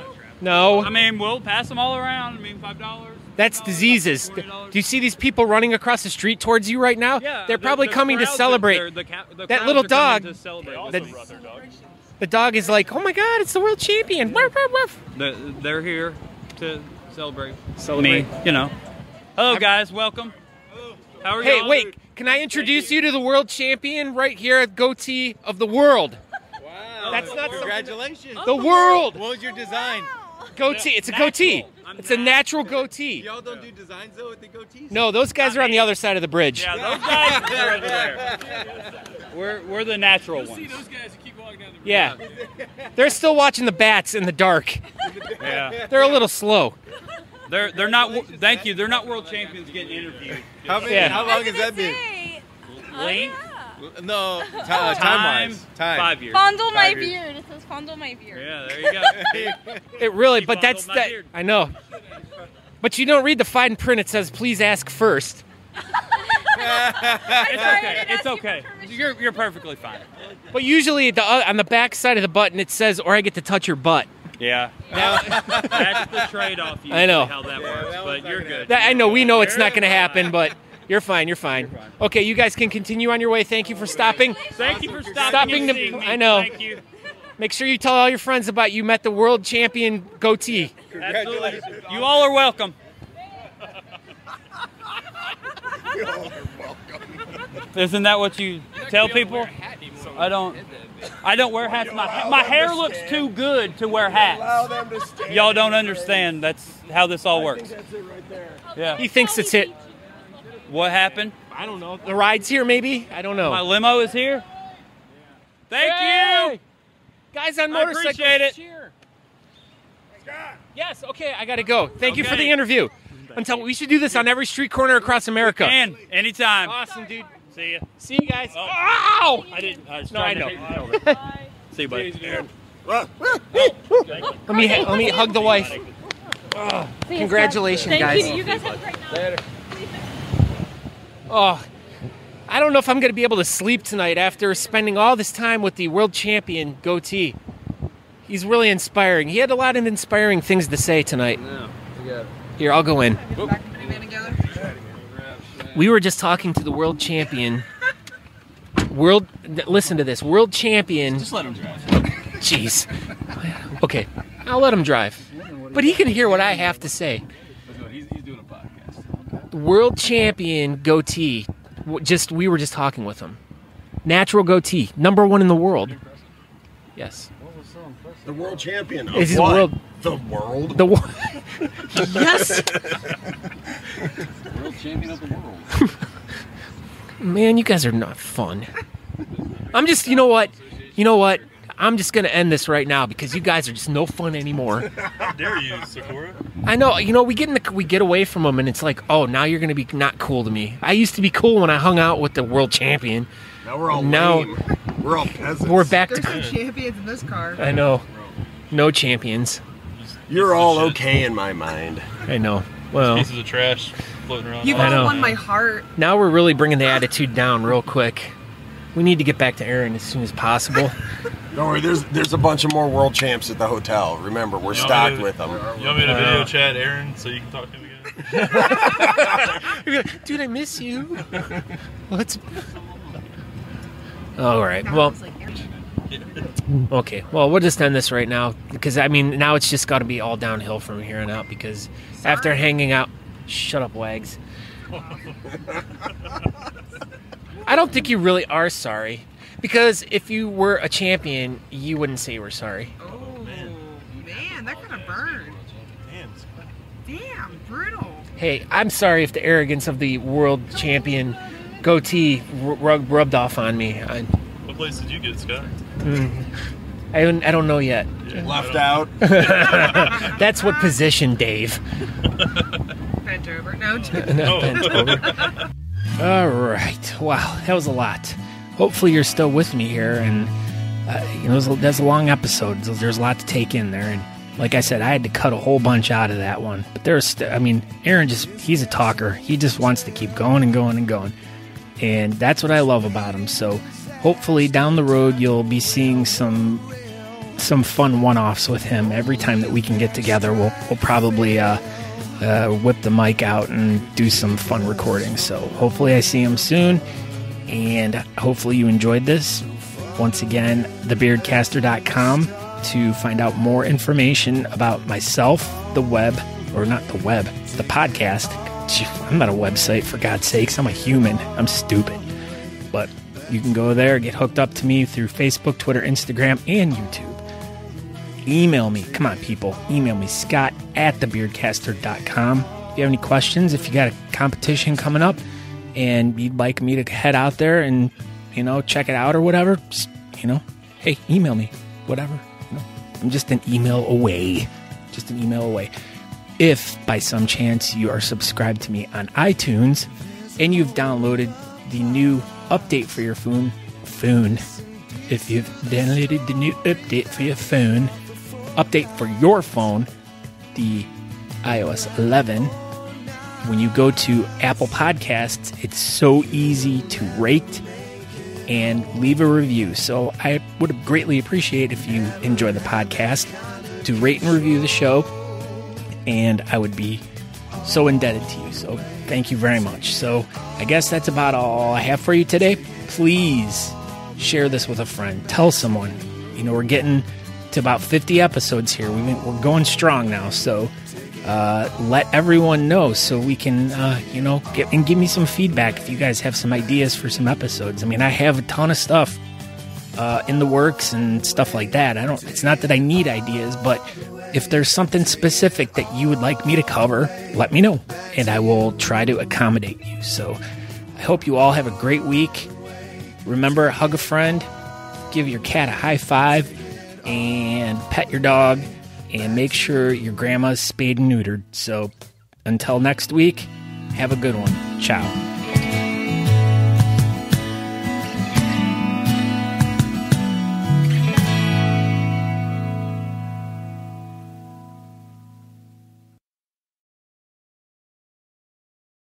No, I mean, we'll pass them all around. I mean, $5. that's diseases. Do you see these people running across the street towards you right now? Yeah, They're probably coming to crowds celebrate. the That crowds little are coming dog- to celebrate Also with That- me. brought their dog. The dog is like, oh my God, it's the world champion. Woof, woof, woof. They're here to celebrate. Celebrate. Me, you know. Hello, guys. Welcome. How are you? Hey, wait, can I introduce you to the world champion right here at Goatee of the world? Wow. That's not Congratulations. The world! What was your design? Goatee. It's a goatee. It's a natural goatee. Y'all don't do designs though with the goatees? No, those guys are on the other side of the bridge. Yeah, those guys are over there. We're the natural ones. Yeah. They're still watching the bats in the dark. Yeah. They're a little slow. They're not. Thank you. They're not world champions getting interviewed. How many? Yeah. How long has that been? Length? No, time-wise. Time. 5 years. Fondle my 5 years. beard. It says fondle my beard. Yeah, there you go. It really, He but that's fondled my that. beard. I know. But you don't read the fine print. It says, please ask first. It's okay. It's okay. You're perfectly fine. But usually on the back side of the button, it says, or I get to touch your butt. Yeah. That's the trade-off. Usually, I know. how that works, but you're good. I know, we know it's not going to happen, but you're fine, you're fine. Okay, you guys can continue on your way. Thank you for stopping. Thank you for stopping Stopping and seeing me. I know. Thank you. Make sure you tell all your friends about you met the world champion Goatee. Absolutely. You all are welcome. Isn't that what you tell people? I don't wear hats. My hair looks too good to wear hats. Y'all don't understand. That's how this all works. Yeah. He thinks it's it. What happened? I don't know. The ride's here, maybe? I don't know. My limo is here. Thank you. Guys on I motorcycles. appreciate it. Cheer. Yes, okay, I got to go. Thank you for the interview. Until we should do this on every street corner across America. And anytime. Awesome, dude. See ya. See you guys. Oh. Ow! I didn't. I was No, I trying know. to See you, buddy. Let me hug the wife. Oh, congratulations, Thank guys. you. You guys have a great night. Oh, I don't know if I'm going to be able to sleep tonight after spending all this time with the world champion Goatee. He's really inspiring. He had a lot of inspiring things to say tonight. Here, I'll go in. We were just talking to the world champion. Listen to this. World champion. Just let him drive. Jeez. Okay, I'll let him drive. But he can hear what I have to say. He's doing a podcast. World champion Goatee. We were just talking with him. Natural goatee, #1 in the world. Yes. The world champion of Is he the what? world? The world? The world. Yes. World champion of the world. Man, you guys are not fun. I'm just, you know what? I'm just going to end this right now because you guys are just no fun anymore. How dare you, Sakura? I know, we get away from them and it's like, oh, now you're going to be not cool to me. I used to be cool when I hung out with the world champion. Now we're all lame. We're all peasants. We're back There's to some champions in this car. I know. No champions. You're all okay in my mind. I know. Well, Pieces of trash floating around. You've I know. all won my heart. now we're really bringing the attitude down real quick. We need to get back to Aaron as soon as possible. Don't worry, there's a bunch of more world champs at the hotel. Remember, we're stocked with them. You want me to video chat Aaron so you can talk to him again? Dude, I miss you. Let's. All right. Well. Okay. Well, we'll just end this right now because now it's just got to be all downhill from here on out because after hanging out, shut up, Wags. I don't think you really are sorry because if you were a champion, you wouldn't say you were sorry. Oh, man, that kind of burned. Damn, brutal. Hey, I'm sorry if the arrogance of the world champion Goatee rubbed off on me. What place did you get, Scott? I don't know yet. Yeah, Left out. That's what position, Dave. Bent over. No, No, bent over. All right. Wow, that was a lot. Hopefully you're still with me here. And, that's a long episode. So there's a lot to take in there. And like I said, I had to cut a whole bunch out of that one. But Aaron he's a talker. He just wants to keep going and going and going. And that's what I love about him. So hopefully down the road you'll be seeing some fun one-offs with him. Every time that we can get together, we'll probably whip the mic out and do some fun recordings. So hopefully I see him soon, and hopefully you enjoyed this. Once again, thebeardcaster.com to find out more information about myself, the podcast. Gee, I'm not a website, for God's sakes. I'm a human. I'm stupid. But you can go there, get hooked up to me through Facebook, Twitter, Instagram, and YouTube. Email me. Come on, people. Email me, scott@thebeardcaster.com. If you have any questions, if you got a competition coming up and you'd like me to head out there and, check it out or whatever, just, hey, email me. Whatever. I'm just an email away. If, by some chance, you are subscribed to me on iTunes and you've downloaded the new update for your phone, if you've downloaded the new update for your phone, the iOS 11, when you go to Apple Podcasts, it's so easy to rate and leave a review. So I would greatly appreciate if you enjoy the podcast to rate and review the show, and I would be so indebted to you. So thank you very much. So I guess that's about all I have for you today. Please share this with a friend. Tell someone. We're getting to about 50 episodes here. We're going strong now. So let everyone know so we can, get and give me some feedback if you guys have some ideas for some episodes. I have a ton of stuff in the works and stuff like that. It's not that I need ideas, but if there's something specific that you would like me to cover, let me know, and I will try to accommodate you. So I hope you all have a great week. Remember, hug a friend, give your cat a high five, and pet your dog, and make sure your grandma's spayed and neutered. So until next week, have a good one. Ciao.